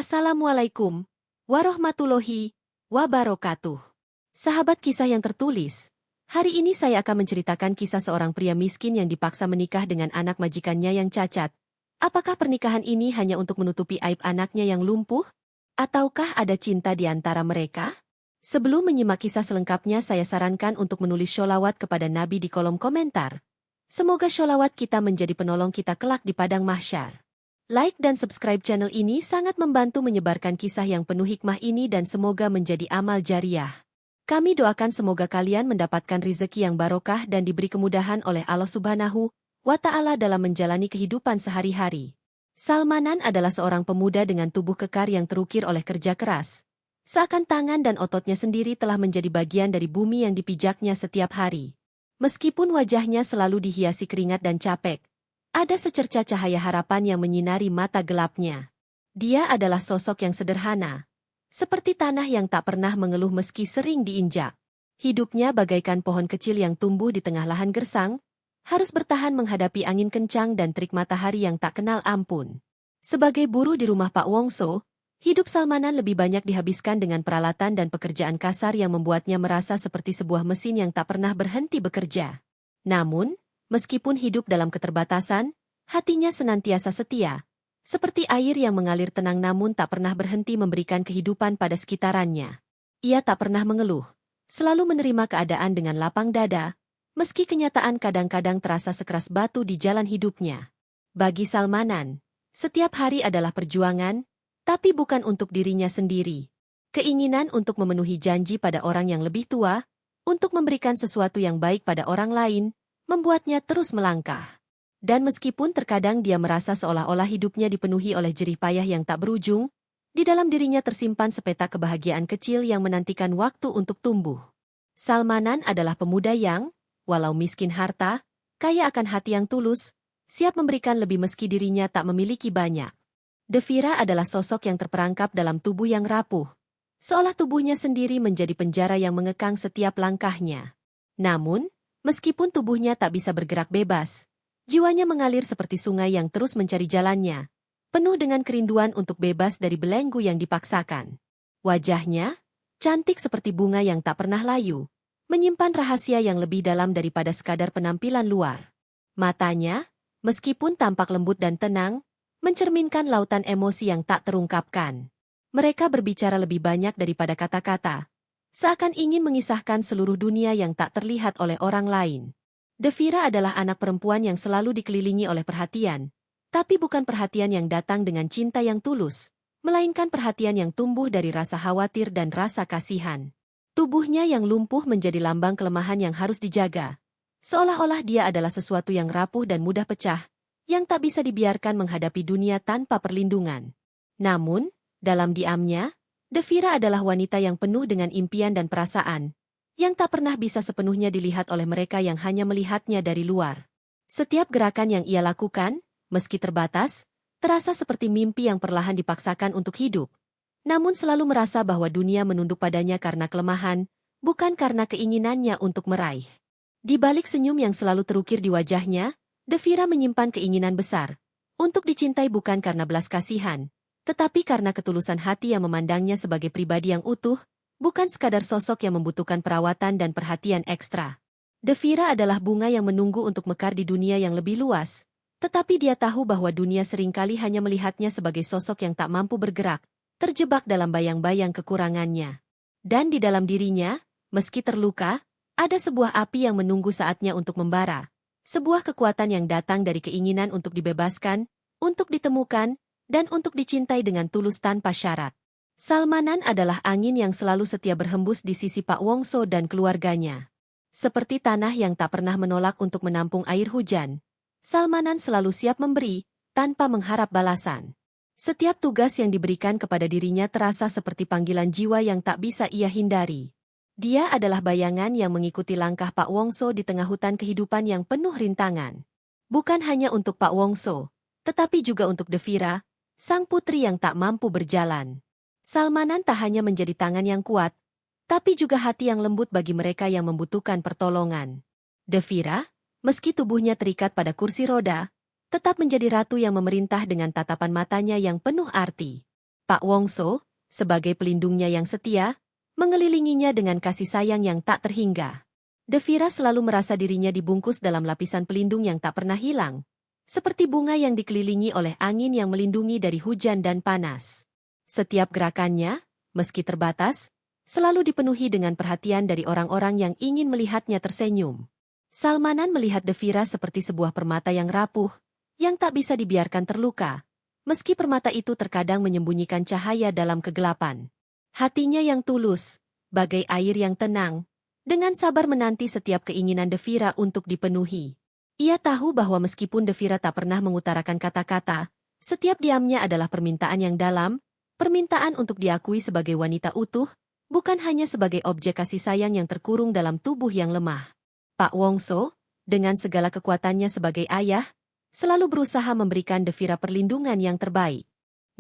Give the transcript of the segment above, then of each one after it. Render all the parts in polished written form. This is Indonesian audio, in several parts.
Assalamualaikum warahmatullahi wabarakatuh. Sahabat kisah yang tertulis, hari ini saya akan menceritakan kisah seorang pria miskin yang dipaksa menikah dengan anak majikannya yang cacat. Apakah pernikahan ini hanya untuk menutupi aib anaknya yang lumpuh? Ataukah ada cinta di antara mereka? Sebelum menyimak kisah selengkapnya, saya sarankan untuk menulis sholawat kepada Nabi di kolom komentar. Semoga sholawat kita menjadi penolong kita kelak di padang mahsyar. Like dan subscribe channel ini sangat membantu menyebarkan kisah yang penuh hikmah ini dan semoga menjadi amal jariah. Kami doakan semoga kalian mendapatkan rezeki yang barokah dan diberi kemudahan oleh Allah Subhanahu wa Ta'ala dalam menjalani kehidupan sehari-hari. Salmanan adalah seorang pemuda dengan tubuh kekar yang terukir oleh kerja keras. Seakan tangan dan ototnya sendiri telah menjadi bagian dari bumi yang dipijaknya setiap hari. Meskipun wajahnya selalu dihiasi keringat dan capek, ada secerca cahaya harapan yang menyinari mata gelapnya. Dia adalah sosok yang sederhana, seperti tanah yang tak pernah mengeluh meski sering diinjak. Hidupnya bagaikan pohon kecil yang tumbuh di tengah lahan gersang, harus bertahan menghadapi angin kencang dan terik matahari yang tak kenal ampun. Sebagai buruh di rumah Pak Wongso, hidup Salmanan lebih banyak dihabiskan dengan peralatan dan pekerjaan kasar yang membuatnya merasa seperti sebuah mesin yang tak pernah berhenti bekerja. Namun, meskipun hidup dalam keterbatasan, hatinya senantiasa setia, seperti air yang mengalir tenang namun tak pernah berhenti memberikan kehidupan pada sekitarannya. Ia tak pernah mengeluh, selalu menerima keadaan dengan lapang dada, meski kenyataan kadang-kadang terasa sekeras batu di jalan hidupnya. Bagi Salmanan, setiap hari adalah perjuangan, tapi bukan untuk dirinya sendiri. Keinginan untuk memenuhi janji pada orang yang lebih tua, untuk memberikan sesuatu yang baik pada orang lain, membuatnya terus melangkah. Dan meskipun terkadang dia merasa seolah-olah hidupnya dipenuhi oleh jerih payah yang tak berujung, di dalam dirinya tersimpan sepetak kebahagiaan kecil yang menantikan waktu untuk tumbuh. Salmanan adalah pemuda yang, walau miskin harta, kaya akan hati yang tulus, siap memberikan lebih meski dirinya tak memiliki banyak. Devira adalah sosok yang terperangkap dalam tubuh yang rapuh, seolah tubuhnya sendiri menjadi penjara yang mengekang setiap langkahnya. Namun, meskipun tubuhnya tak bisa bergerak bebas, jiwanya mengalir seperti sungai yang terus mencari jalannya, penuh dengan kerinduan untuk bebas dari belenggu yang dipaksakan. Wajahnya, cantik seperti bunga yang tak pernah layu, menyimpan rahasia yang lebih dalam daripada sekadar penampilan luar. Matanya, meskipun tampak lembut dan tenang, mencerminkan lautan emosi yang tak terungkapkan. Mereka berbicara lebih banyak daripada kata-kata, seakan ingin mengisahkan seluruh dunia yang tak terlihat oleh orang lain. Devira adalah anak perempuan yang selalu dikelilingi oleh perhatian, tapi bukan perhatian yang datang dengan cinta yang tulus, melainkan perhatian yang tumbuh dari rasa khawatir dan rasa kasihan. Tubuhnya yang lumpuh menjadi lambang kelemahan yang harus dijaga, seolah-olah dia adalah sesuatu yang rapuh dan mudah pecah, yang tak bisa dibiarkan menghadapi dunia tanpa perlindungan. Namun, dalam diamnya, Devira adalah wanita yang penuh dengan impian dan perasaan, yang tak pernah bisa sepenuhnya dilihat oleh mereka yang hanya melihatnya dari luar. Setiap gerakan yang ia lakukan, meski terbatas, terasa seperti mimpi yang perlahan dipaksakan untuk hidup. Namun selalu merasa bahwa dunia menunduk padanya karena kelemahan, bukan karena keinginannya untuk meraih. Di balik senyum yang selalu terukir di wajahnya, Devira menyimpan keinginan besar, untuk dicintai bukan karena belas kasihan, tetapi karena ketulusan hati yang memandangnya sebagai pribadi yang utuh, bukan sekadar sosok yang membutuhkan perawatan dan perhatian ekstra. Devira adalah bunga yang menunggu untuk mekar di dunia yang lebih luas, tetapi dia tahu bahwa dunia seringkali hanya melihatnya sebagai sosok yang tak mampu bergerak, terjebak dalam bayang-bayang kekurangannya. Dan di dalam dirinya, meski terluka, ada sebuah api yang menunggu saatnya untuk membara, sebuah kekuatan yang datang dari keinginan untuk dibebaskan, untuk ditemukan, dan untuk dicintai dengan tulus tanpa syarat. Salmanan adalah angin yang selalu setia berhembus di sisi Pak Wongso dan keluarganya. Seperti tanah yang tak pernah menolak untuk menampung air hujan, Salmanan selalu siap memberi, tanpa mengharap balasan. Setiap tugas yang diberikan kepada dirinya terasa seperti panggilan jiwa yang tak bisa ia hindari. Dia adalah bayangan yang mengikuti langkah Pak Wongso di tengah hutan kehidupan yang penuh rintangan. Bukan hanya untuk Pak Wongso, tetapi juga untuk Devira, sang putri yang tak mampu berjalan. Salmanan tak hanya menjadi tangan yang kuat, tapi juga hati yang lembut bagi mereka yang membutuhkan pertolongan. Devira, meski tubuhnya terikat pada kursi roda, tetap menjadi ratu yang memerintah dengan tatapan matanya yang penuh arti. Pak Wongso, sebagai pelindungnya yang setia, mengelilinginya dengan kasih sayang yang tak terhingga. Devira selalu merasa dirinya dibungkus dalam lapisan pelindung yang tak pernah hilang, seperti bunga yang dikelilingi oleh angin yang melindungi dari hujan dan panas. Setiap gerakannya, meski terbatas, selalu dipenuhi dengan perhatian dari orang-orang yang ingin melihatnya tersenyum. Salmanan melihat Devira seperti sebuah permata yang rapuh, yang tak bisa dibiarkan terluka, meski permata itu terkadang menyembunyikan cahaya dalam kegelapan. Hatinya yang tulus, bagai air yang tenang, dengan sabar menanti setiap keinginan Devira untuk dipenuhi. Ia tahu bahwa meskipun Devira tak pernah mengutarakan kata-kata, setiap diamnya adalah permintaan yang dalam, permintaan untuk diakui sebagai wanita utuh, bukan hanya sebagai objek kasih sayang yang terkurung dalam tubuh yang lemah. Pak Wongso, dengan segala kekuatannya sebagai ayah, selalu berusaha memberikan Devira perlindungan yang terbaik.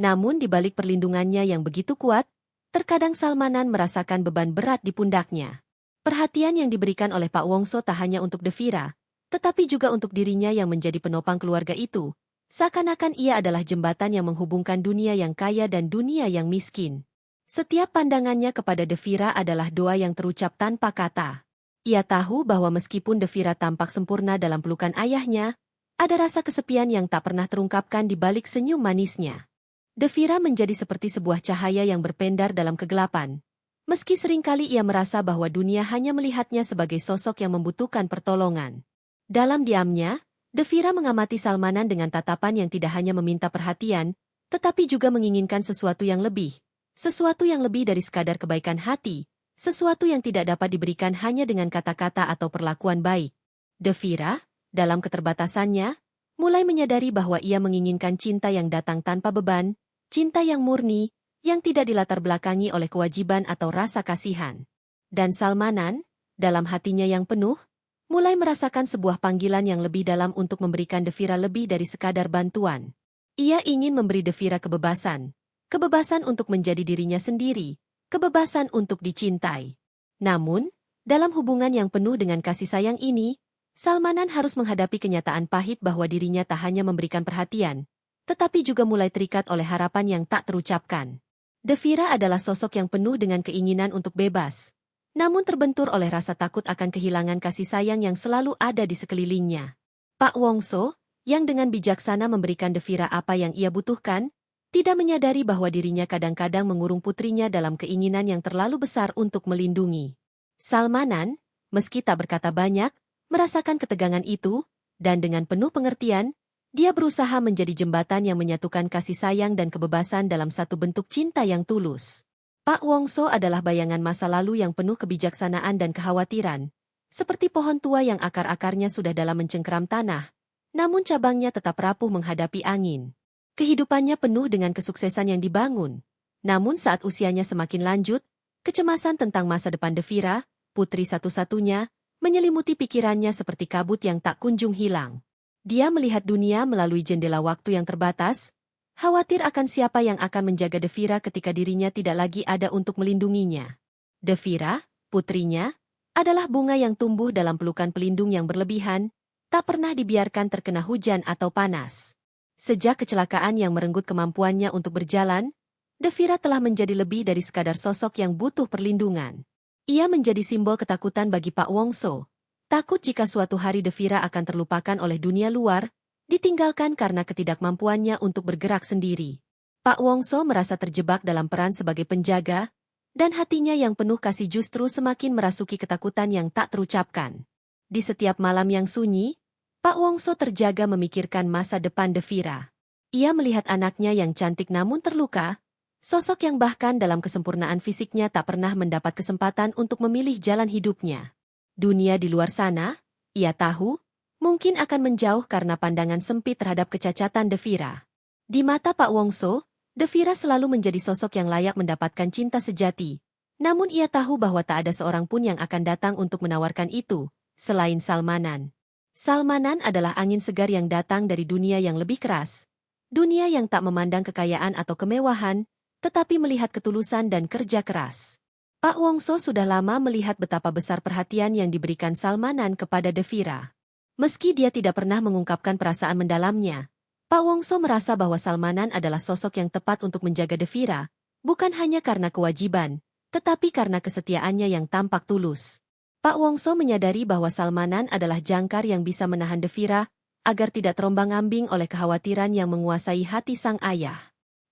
Namun di balik perlindungannya yang begitu kuat, terkadang Salmanan merasakan beban berat di pundaknya. Perhatian yang diberikan oleh Pak Wongso tak hanya untuk Devira, tetapi juga untuk dirinya yang menjadi penopang keluarga itu. Seakan-akan ia adalah jembatan yang menghubungkan dunia yang kaya dan dunia yang miskin. Setiap pandangannya kepada Devira adalah doa yang terucap tanpa kata. Ia tahu bahwa meskipun Devira tampak sempurna dalam pelukan ayahnya, ada rasa kesepian yang tak pernah terungkapkan di balik senyum manisnya. Devira menjadi seperti sebuah cahaya yang berpendar dalam kegelapan. Meski seringkali ia merasa bahwa dunia hanya melihatnya sebagai sosok yang membutuhkan pertolongan. Dalam diamnya, Devira mengamati Salmanan dengan tatapan yang tidak hanya meminta perhatian, tetapi juga menginginkan sesuatu yang lebih. Sesuatu yang lebih dari sekadar kebaikan hati, sesuatu yang tidak dapat diberikan hanya dengan kata-kata atau perlakuan baik. Devira, dalam keterbatasannya, mulai menyadari bahwa ia menginginkan cinta yang datang tanpa beban, cinta yang murni, yang tidak dilatar belakangi oleh kewajiban atau rasa kasihan. Dan Salmanan, dalam hatinya yang penuh, mulai merasakan sebuah panggilan yang lebih dalam untuk memberikan Devira lebih dari sekadar bantuan. Ia ingin memberi Devira kebebasan. Kebebasan untuk menjadi dirinya sendiri, kebebasan untuk dicintai. Namun, dalam hubungan yang penuh dengan kasih sayang ini, Salmanan harus menghadapi kenyataan pahit bahwa dirinya tak hanya memberikan perhatian, tetapi juga mulai terikat oleh harapan yang tak terucapkan. Devira adalah sosok yang penuh dengan keinginan untuk bebas, namun terbentur oleh rasa takut akan kehilangan kasih sayang yang selalu ada di sekelilingnya. Pak Wongso, yang dengan bijaksana memberikan Devira apa yang ia butuhkan, tidak menyadari bahwa dirinya kadang-kadang mengurung putrinya dalam keinginan yang terlalu besar untuk melindungi. Salmanan, meski tak berkata banyak, merasakan ketegangan itu, dan dengan penuh pengertian, dia berusaha menjadi jembatan yang menyatukan kasih sayang dan kebebasan dalam satu bentuk cinta yang tulus. Pak Wongso adalah bayangan masa lalu yang penuh kebijaksanaan dan kekhawatiran, seperti pohon tua yang akar-akarnya sudah dalam mencengkeram tanah, namun cabangnya tetap rapuh menghadapi angin. Kehidupannya penuh dengan kesuksesan yang dibangun, namun saat usianya semakin lanjut, kecemasan tentang masa depan Devira, putri satu-satunya, menyelimuti pikirannya seperti kabut yang tak kunjung hilang. Dia melihat dunia melalui jendela waktu yang terbatas, khawatir akan siapa yang akan menjaga Devira ketika dirinya tidak lagi ada untuk melindunginya. Devira, putrinya, adalah bunga yang tumbuh dalam pelukan pelindung yang berlebihan, tak pernah dibiarkan terkena hujan atau panas. Sejak kecelakaan yang merenggut kemampuannya untuk berjalan, Devira telah menjadi lebih dari sekadar sosok yang butuh perlindungan. Ia menjadi simbol ketakutan bagi Pak Wongso. Takut jika suatu hari Devira akan terlupakan oleh dunia luar, ditinggalkan karena ketidakmampuannya untuk bergerak sendiri. Pak Wongso merasa terjebak dalam peran sebagai penjaga, dan hatinya yang penuh kasih justru semakin merasuki ketakutan yang tak terucapkan. Di setiap malam yang sunyi, Pak Wongso terjaga memikirkan masa depan Devira. Ia melihat anaknya yang cantik namun terluka, sosok yang bahkan dalam kesempurnaan fisiknya tak pernah mendapat kesempatan untuk memilih jalan hidupnya. Dunia di luar sana, ia tahu, mungkin akan menjauh karena pandangan sempit terhadap kecacatan Devira. Di mata Pak Wongso, Devira selalu menjadi sosok yang layak mendapatkan cinta sejati. Namun ia tahu bahwa tak ada seorang pun yang akan datang untuk menawarkan itu, selain Salmanan. Salmanan adalah angin segar yang datang dari dunia yang lebih keras. Dunia yang tak memandang kekayaan atau kemewahan, tetapi melihat ketulusan dan kerja keras. Pak Wongso sudah lama melihat betapa besar perhatian yang diberikan Salmanan kepada Devira. Meski dia tidak pernah mengungkapkan perasaan mendalamnya, Pak Wongso merasa bahwa Salmanan adalah sosok yang tepat untuk menjaga Devira, bukan hanya karena kewajiban, tetapi karena kesetiaannya yang tampak tulus. Pak Wongso menyadari bahwa Salmanan adalah jangkar yang bisa menahan Devira, agar tidak terombang-ambing oleh kekhawatiran yang menguasai hati sang ayah.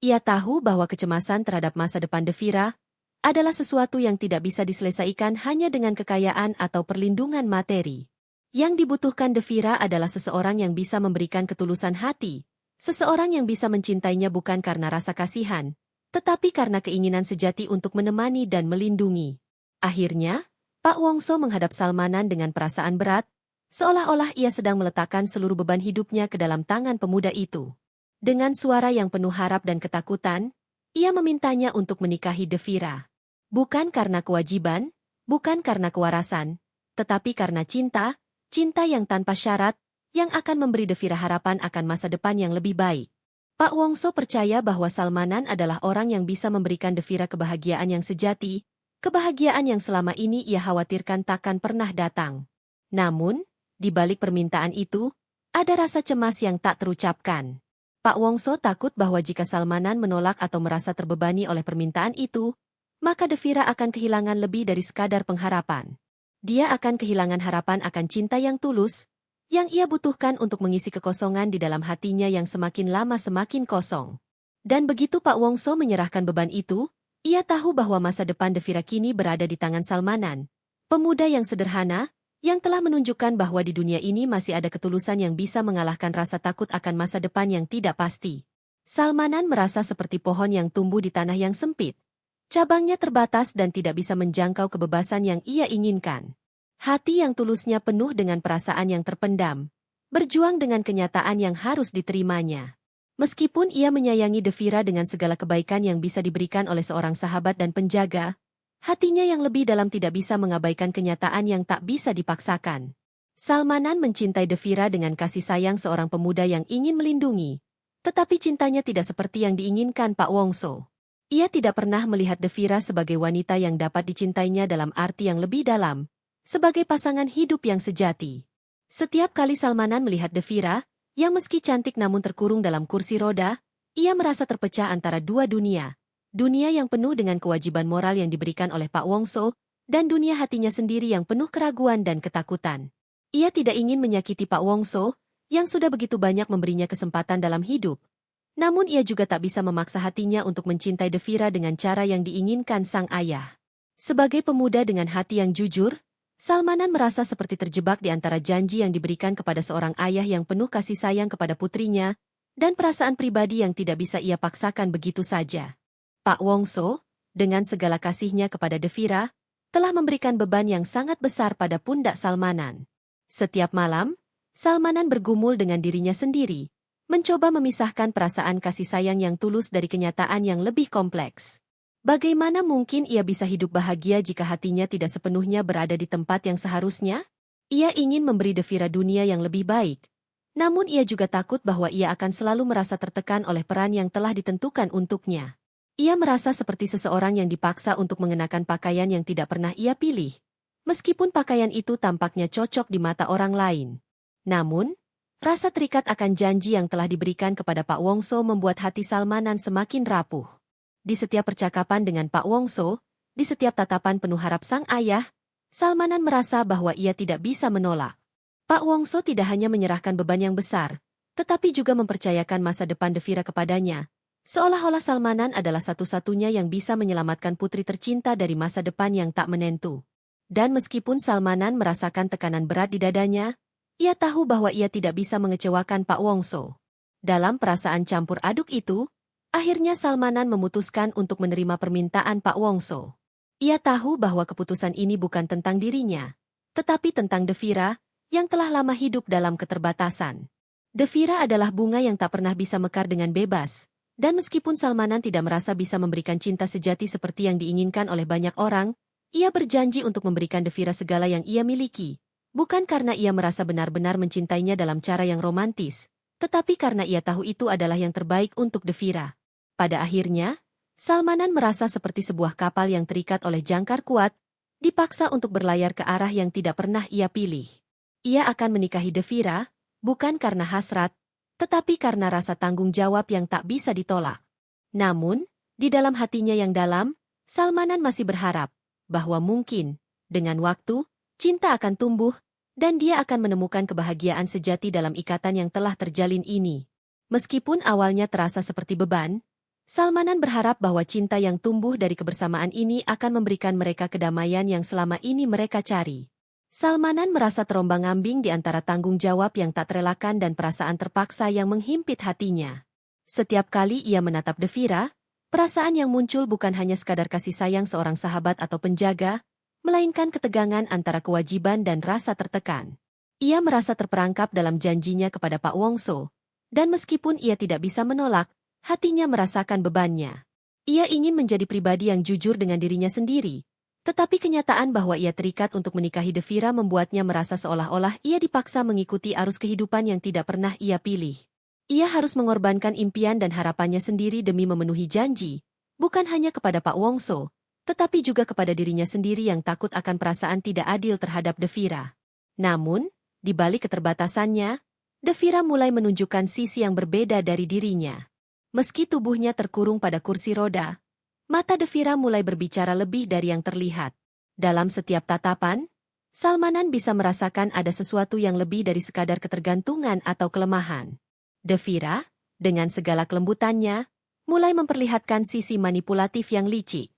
Ia tahu bahwa kecemasan terhadap masa depan Devira adalah sesuatu yang tidak bisa diselesaikan hanya dengan kekayaan atau perlindungan materi. Yang dibutuhkan Devira adalah seseorang yang bisa memberikan ketulusan hati, seseorang yang bisa mencintainya bukan karena rasa kasihan, tetapi karena keinginan sejati untuk menemani dan melindungi. Akhirnya, Pak Wongso menghadap Salmanan dengan perasaan berat, seolah-olah ia sedang meletakkan seluruh beban hidupnya ke dalam tangan pemuda itu. Dengan suara yang penuh harap dan ketakutan, ia memintanya untuk menikahi Devira. Bukan karena kewajiban, bukan karena kewarasan, tetapi karena cinta, cinta yang tanpa syarat, yang akan memberi Devira harapan akan masa depan yang lebih baik. Pak Wongso percaya bahwa Salmanan adalah orang yang bisa memberikan Devira kebahagiaan yang sejati, kebahagiaan yang selama ini ia khawatirkan takkan pernah datang. Namun, di balik permintaan itu, ada rasa cemas yang tak terucapkan. Pak Wongso takut bahwa jika Salmanan menolak atau merasa terbebani oleh permintaan itu, maka Devira akan kehilangan lebih dari sekadar pengharapan. Dia akan kehilangan harapan akan cinta yang tulus, yang ia butuhkan untuk mengisi kekosongan di dalam hatinya yang semakin lama semakin kosong. Dan begitu Pak Wongso menyerahkan beban itu, ia tahu bahwa masa depan Devira kini berada di tangan Salmanan, pemuda yang sederhana, yang telah menunjukkan bahwa di dunia ini masih ada ketulusan yang bisa mengalahkan rasa takut akan masa depan yang tidak pasti. Salmanan merasa seperti pohon yang tumbuh di tanah yang sempit. Cabangnya terbatas dan tidak bisa menjangkau kebebasan yang ia inginkan. Hati yang tulusnya penuh dengan perasaan yang terpendam, berjuang dengan kenyataan yang harus diterimanya. Meskipun ia menyayangi Devira dengan segala kebaikan yang bisa diberikan oleh seorang sahabat dan penjaga, hatinya yang lebih dalam tidak bisa mengabaikan kenyataan yang tak bisa dipaksakan. Salmanan mencintai Devira dengan kasih sayang seorang pemuda yang ingin melindungi, tetapi cintanya tidak seperti yang diinginkan Pak Wongso. Ia tidak pernah melihat Devira sebagai wanita yang dapat dicintainya dalam arti yang lebih dalam, sebagai pasangan hidup yang sejati. Setiap kali Salmanan melihat Devira, yang meski cantik namun terkurung dalam kursi roda, ia merasa terpecah antara dua dunia. Dunia yang penuh dengan kewajiban moral yang diberikan oleh Pak Wongso, dan dunia hatinya sendiri yang penuh keraguan dan ketakutan. Ia tidak ingin menyakiti Pak Wongso, yang sudah begitu banyak memberinya kesempatan dalam hidup. Namun ia juga tak bisa memaksa hatinya untuk mencintai Devira dengan cara yang diinginkan sang ayah. Sebagai pemuda dengan hati yang jujur, Salmanan merasa seperti terjebak di antara janji yang diberikan kepada seorang ayah yang penuh kasih sayang kepada putrinya, dan perasaan pribadi yang tidak bisa ia paksakan begitu saja. Pak Wongso, dengan segala kasihnya kepada Devira, telah memberikan beban yang sangat besar pada pundak Salmanan. Setiap malam, Salmanan bergumul dengan dirinya sendiri, mencoba memisahkan perasaan kasih sayang yang tulus dari kenyataan yang lebih kompleks. Bagaimana mungkin ia bisa hidup bahagia jika hatinya tidak sepenuhnya berada di tempat yang seharusnya? Ia ingin memberi Devira dunia yang lebih baik. Namun ia juga takut bahwa ia akan selalu merasa tertekan oleh peran yang telah ditentukan untuknya. Ia merasa seperti seseorang yang dipaksa untuk mengenakan pakaian yang tidak pernah ia pilih, meskipun pakaian itu tampaknya cocok di mata orang lain. Namun, rasa terikat akan janji yang telah diberikan kepada Pak Wongso membuat hati Salmanan semakin rapuh. Di setiap percakapan dengan Pak Wongso, di setiap tatapan penuh harap sang ayah, Salmanan merasa bahwa ia tidak bisa menolak. Pak Wongso tidak hanya menyerahkan beban yang besar, tetapi juga mempercayakan masa depan Devira kepadanya, seolah-olah Salmanan adalah satu-satunya yang bisa menyelamatkan putri tercinta dari masa depan yang tak menentu. Dan meskipun Salmanan merasakan tekanan berat di dadanya, ia tahu bahwa ia tidak bisa mengecewakan Pak Wongso. Dalam perasaan campur aduk itu, akhirnya Salmanan memutuskan untuk menerima permintaan Pak Wongso. Ia tahu bahwa keputusan ini bukan tentang dirinya, tetapi tentang Devira, yang telah lama hidup dalam keterbatasan. Devira adalah bunga yang tak pernah bisa mekar dengan bebas, dan meskipun Salmanan tidak merasa bisa memberikan cinta sejati seperti yang diinginkan oleh banyak orang, ia berjanji untuk memberikan Devira segala yang ia miliki, bukan karena ia merasa benar-benar mencintainya dalam cara yang romantis, tetapi karena ia tahu itu adalah yang terbaik untuk Devira. Pada akhirnya, Salmanan merasa seperti sebuah kapal yang terikat oleh jangkar kuat, dipaksa untuk berlayar ke arah yang tidak pernah ia pilih. Ia akan menikahi Devira, bukan karena hasrat, tetapi karena rasa tanggung jawab yang tak bisa ditolak. Namun, di dalam hatinya yang dalam, Salmanan masih berharap bahwa mungkin, dengan waktu, cinta akan tumbuh, dan dia akan menemukan kebahagiaan sejati dalam ikatan yang telah terjalin ini. Meskipun awalnya terasa seperti beban, Salmanan berharap bahwa cinta yang tumbuh dari kebersamaan ini akan memberikan mereka kedamaian yang selama ini mereka cari. Salmanan merasa terombang-ambing di antara tanggung jawab yang tak terelakkan dan perasaan terpaksa yang menghimpit hatinya. Setiap kali ia menatap Devira, perasaan yang muncul bukan hanya sekadar kasih sayang seorang sahabat atau penjaga, melainkan ketegangan antara kewajiban dan rasa tertekan. Ia merasa terperangkap dalam janjinya kepada Pak Wongso, dan meskipun ia tidak bisa menolak, hatinya merasakan bebannya. Ia ingin menjadi pribadi yang jujur dengan dirinya sendiri, tetapi kenyataan bahwa ia terikat untuk menikahi Devira membuatnya merasa seolah-olah ia dipaksa mengikuti arus kehidupan yang tidak pernah ia pilih. Ia harus mengorbankan impian dan harapannya sendiri demi memenuhi janji, bukan hanya kepada Pak Wongso, tetapi juga kepada dirinya sendiri yang takut akan perasaan tidak adil terhadap Devira. Namun, di balik keterbatasannya, Devira mulai menunjukkan sisi yang berbeda dari dirinya. Meski tubuhnya terkurung pada kursi roda, mata Devira mulai berbicara lebih dari yang terlihat. Dalam setiap tatapan, Salmanan bisa merasakan ada sesuatu yang lebih dari sekadar ketergantungan atau kelemahan. Devira, dengan segala kelembutannya, mulai memperlihatkan sisi manipulatif yang licik.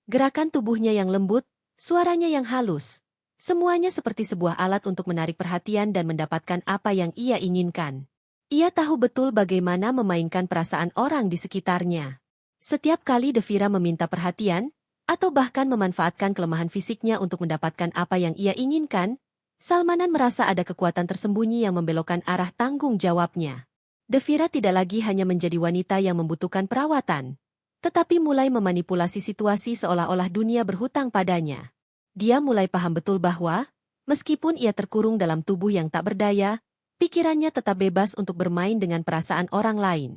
Gerakan tubuhnya yang lembut, suaranya yang halus, semuanya seperti sebuah alat untuk menarik perhatian dan mendapatkan apa yang ia inginkan. Ia tahu betul bagaimana memainkan perasaan orang di sekitarnya. Setiap kali Devira meminta perhatian, atau bahkan memanfaatkan kelemahan fisiknya untuk mendapatkan apa yang ia inginkan, Salmanan merasa ada kekuatan tersembunyi yang membelokkan arah tanggung jawabnya. Devira tidak lagi hanya menjadi wanita yang membutuhkan perawatan, tetapi mulai memanipulasi situasi seolah-olah dunia berhutang padanya. Dia mulai paham betul bahwa, meskipun ia terkurung dalam tubuh yang tak berdaya, pikirannya tetap bebas untuk bermain dengan perasaan orang lain.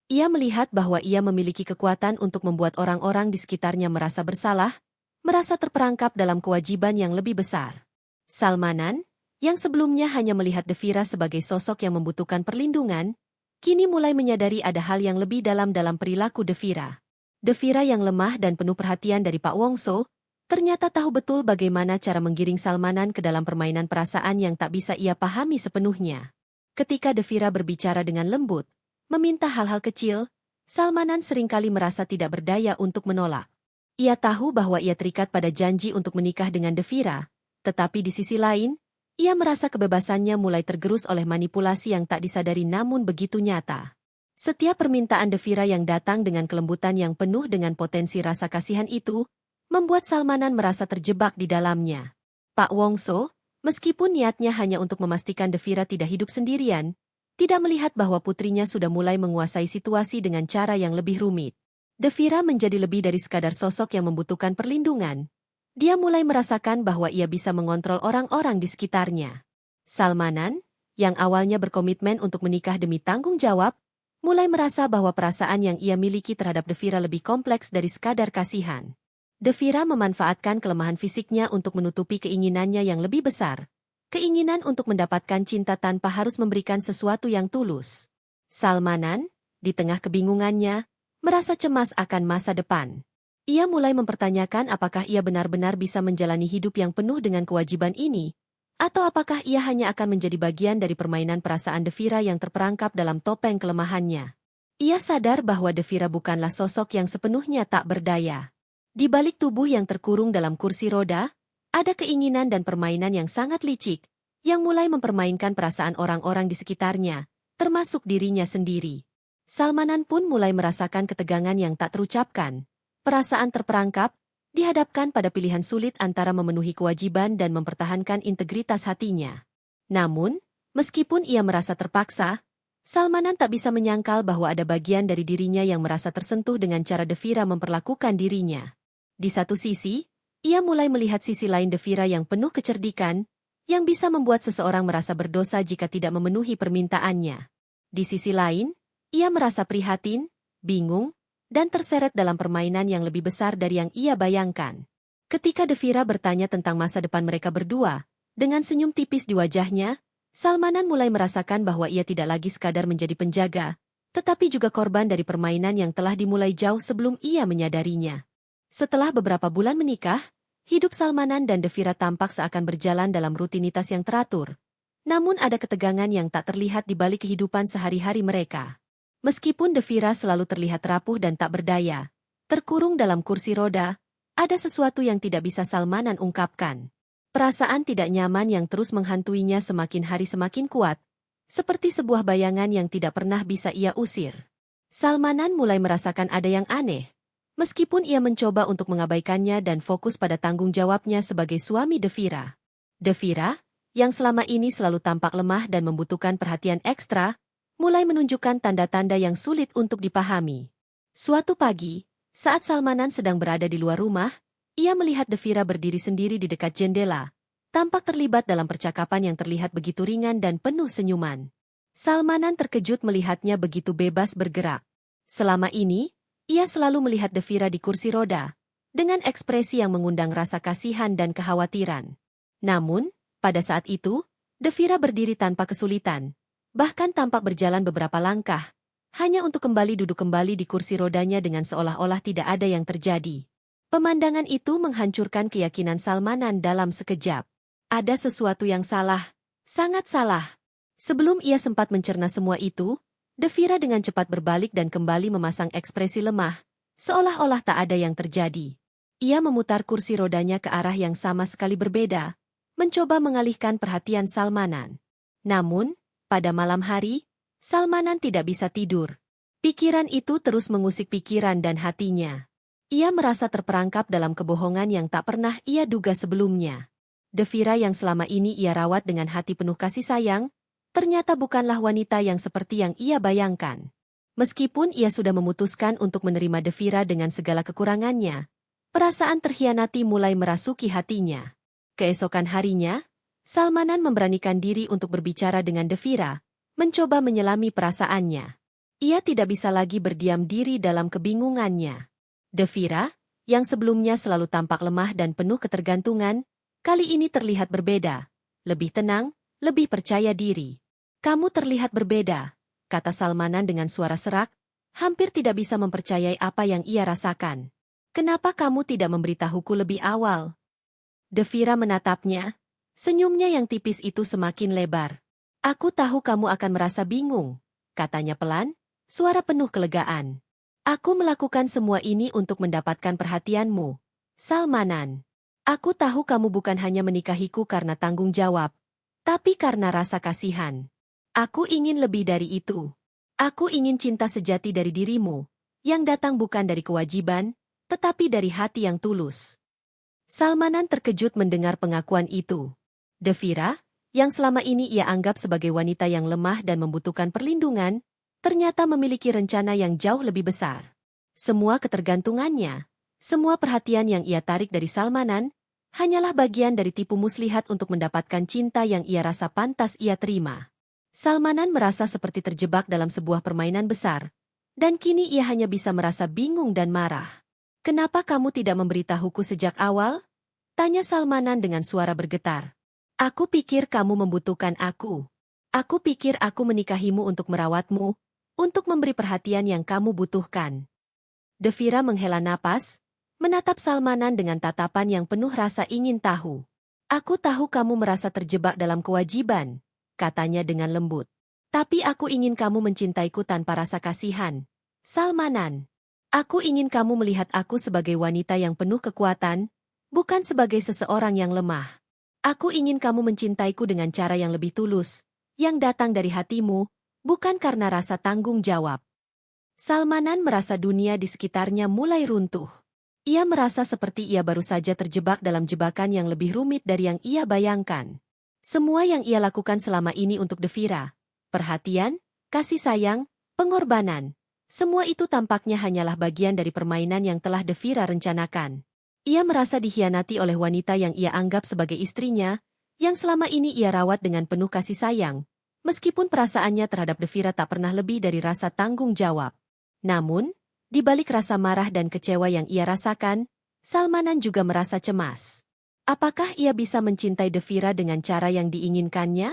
Ia melihat bahwa ia memiliki kekuatan untuk membuat orang-orang di sekitarnya merasa bersalah, merasa terperangkap dalam kewajiban yang lebih besar. Salmanan, yang sebelumnya hanya melihat Devira sebagai sosok yang membutuhkan perlindungan, kini mulai menyadari ada hal yang lebih dalam perilaku Devira. Devira yang lemah dan penuh perhatian dari Pak Wongso, ternyata tahu betul bagaimana cara menggiring Salmanan ke dalam permainan perasaan yang tak bisa ia pahami sepenuhnya. Ketika Devira berbicara dengan lembut, meminta hal-hal kecil, Salmanan seringkali merasa tidak berdaya untuk menolak. Ia tahu bahwa ia terikat pada janji untuk menikah dengan Devira, tetapi di sisi lain, ia merasa kebebasannya mulai tergerus oleh manipulasi yang tak disadari namun begitu nyata. Setiap permintaan Devira yang datang dengan kelembutan yang penuh dengan potensi rasa kasihan itu, membuat Salmanan merasa terjebak di dalamnya. Pak Wongso, meskipun niatnya hanya untuk memastikan Devira tidak hidup sendirian, tidak melihat bahwa putrinya sudah mulai menguasai situasi dengan cara yang lebih rumit. Devira menjadi lebih dari sekadar sosok yang membutuhkan perlindungan. Dia mulai merasakan bahwa ia bisa mengontrol orang-orang di sekitarnya. Salmanan, yang awalnya berkomitmen untuk menikah demi tanggung jawab, mulai merasa bahwa perasaan yang ia miliki terhadap Devira lebih kompleks dari sekadar kasihan. Devira memanfaatkan kelemahan fisiknya untuk menutupi keinginannya yang lebih besar. Keinginan untuk mendapatkan cinta tanpa harus memberikan sesuatu yang tulus. Salmanan, di tengah kebingungannya, merasa cemas akan masa depan. Ia mulai mempertanyakan apakah ia benar-benar bisa menjalani hidup yang penuh dengan kewajiban ini, atau apakah ia hanya akan menjadi bagian dari permainan perasaan Devira yang terperangkap dalam topeng kelemahannya. Ia sadar bahwa Devira bukanlah sosok yang sepenuhnya tak berdaya. Di balik tubuh yang terkurung dalam kursi roda, ada keinginan dan permainan yang sangat licik, yang mulai mempermainkan perasaan orang-orang di sekitarnya, termasuk dirinya sendiri. Salmanan pun mulai merasakan ketegangan yang tak terucapkan. Perasaan terperangkap, dihadapkan pada pilihan sulit antara memenuhi kewajiban dan mempertahankan integritas hatinya. Namun, meskipun ia merasa terpaksa, Salmanan tak bisa menyangkal bahwa ada bagian dari dirinya yang merasa tersentuh dengan cara Devira memperlakukan dirinya. Di satu sisi, ia mulai melihat sisi lain Devira yang penuh kecerdikan, yang bisa membuat seseorang merasa berdosa jika tidak memenuhi permintaannya. Di sisi lain, ia merasa prihatin, bingung, dan terseret dalam permainan yang lebih besar dari yang ia bayangkan. Ketika Devira bertanya tentang masa depan mereka berdua, dengan senyum tipis di wajahnya, Salmanan mulai merasakan bahwa ia tidak lagi sekadar menjadi penjaga, tetapi juga korban dari permainan yang telah dimulai jauh sebelum ia menyadarinya. Setelah beberapa bulan menikah, hidup Salmanan dan Devira tampak seakan berjalan dalam rutinitas yang teratur. Namun ada ketegangan yang tak terlihat di balik kehidupan sehari-hari mereka. Meskipun Devira selalu terlihat rapuh dan tak berdaya, terkurung dalam kursi roda, ada sesuatu yang tidak bisa Salmanan ungkapkan. Perasaan tidak nyaman yang terus menghantuinya semakin hari semakin kuat, seperti sebuah bayangan yang tidak pernah bisa ia usir. Salmanan mulai merasakan ada yang aneh, meskipun ia mencoba untuk mengabaikannya dan fokus pada tanggung jawabnya sebagai suami Devira. Devira, yang selama ini selalu tampak lemah dan membutuhkan perhatian ekstra, mulai menunjukkan tanda-tanda yang sulit untuk dipahami. Suatu pagi, saat Salmanan sedang berada di luar rumah, ia melihat Devira berdiri sendiri di dekat jendela, tampak terlibat dalam percakapan yang terlihat begitu ringan dan penuh senyuman. Salmanan terkejut melihatnya begitu bebas bergerak. Selama ini, ia selalu melihat Devira di kursi roda, dengan ekspresi yang mengundang rasa kasihan dan kekhawatiran. Namun, pada saat itu, Devira berdiri tanpa kesulitan, bahkan tampak berjalan beberapa langkah, hanya untuk kembali duduk kembali di kursi rodanya dengan seolah-olah tidak ada yang terjadi. Pemandangan itu menghancurkan keyakinan Salmanan dalam sekejap. Ada sesuatu yang salah, sangat salah. Sebelum ia sempat mencerna semua itu, Devira dengan cepat berbalik dan kembali memasang ekspresi lemah, seolah-olah tak ada yang terjadi. Ia memutar kursi rodanya ke arah yang sama sekali berbeda, mencoba mengalihkan perhatian Salmanan. Namun, pada malam hari, Salmanan tidak bisa tidur. Pikiran itu terus mengusik pikiran dan hatinya. Ia merasa terperangkap dalam kebohongan yang tak pernah ia duga sebelumnya. Devira yang selama ini ia rawat dengan hati penuh kasih sayang, ternyata bukanlah wanita yang seperti yang ia bayangkan. Meskipun ia sudah memutuskan untuk menerima Devira dengan segala kekurangannya, perasaan terhianati mulai merasuki hatinya. Keesokan harinya, Salmanan memberanikan diri untuk berbicara dengan Devira, mencoba menyelami perasaannya. Ia tidak bisa lagi berdiam diri dalam kebingungannya. Devira, yang sebelumnya selalu tampak lemah dan penuh ketergantungan, kali ini terlihat berbeda, lebih tenang, lebih percaya diri. "Kamu terlihat berbeda," kata Salmanan dengan suara serak, hampir tidak bisa mempercayai apa yang ia rasakan. "Kenapa kamu tidak memberitahuku lebih awal?" Devira menatapnya, senyumnya yang tipis itu semakin lebar. "Aku tahu kamu akan merasa bingung," katanya pelan, suara penuh kelegaan. "Aku melakukan semua ini untuk mendapatkan perhatianmu, Salmanan. Aku tahu kamu bukan hanya menikahiku karena tanggung jawab, tapi karena rasa kasihan. Aku ingin lebih dari itu. Aku ingin cinta sejati dari dirimu, yang datang bukan dari kewajiban, tetapi dari hati yang tulus." Salmanan terkejut mendengar pengakuan itu. Devira, yang selama ini ia anggap sebagai wanita yang lemah dan membutuhkan perlindungan, ternyata memiliki rencana yang jauh lebih besar. Semua ketergantungannya, semua perhatian yang ia tarik dari Salmanan, hanyalah bagian dari tipu muslihat untuk mendapatkan cinta yang ia rasa pantas ia terima. Salmanan merasa seperti terjebak dalam sebuah permainan besar, dan kini ia hanya bisa merasa bingung dan marah. "Kenapa kamu tidak memberitahuku sejak awal?" tanya Salmanan dengan suara bergetar. "Aku pikir kamu membutuhkan aku. Aku pikir aku menikahimu untuk merawatmu, untuk memberi perhatian yang kamu butuhkan." Devira menghela napas, menatap Salmanan dengan tatapan yang penuh rasa ingin tahu. "Aku tahu kamu merasa terjebak dalam kewajiban," katanya dengan lembut. "Tapi aku ingin kamu mencintaiku tanpa rasa kasihan, Salmanan. Aku ingin kamu melihat aku sebagai wanita yang penuh kekuatan, bukan sebagai seseorang yang lemah. Aku ingin kamu mencintaiku dengan cara yang lebih tulus, yang datang dari hatimu, bukan karena rasa tanggung jawab." Salmanan merasa dunia di sekitarnya mulai runtuh. Ia merasa seperti ia baru saja terjebak dalam jebakan yang lebih rumit dari yang ia bayangkan. Semua yang ia lakukan selama ini untuk Devira, perhatian, kasih sayang, pengorbanan, semua itu tampaknya hanyalah bagian dari permainan yang telah Devira rencanakan. Ia merasa dikhianati oleh wanita yang ia anggap sebagai istrinya, yang selama ini ia rawat dengan penuh kasih sayang, meskipun perasaannya terhadap Devira tak pernah lebih dari rasa tanggung jawab. Namun, di balik rasa marah dan kecewa yang ia rasakan, Salmanan juga merasa cemas. Apakah ia bisa mencintai Devira dengan cara yang diinginkannya?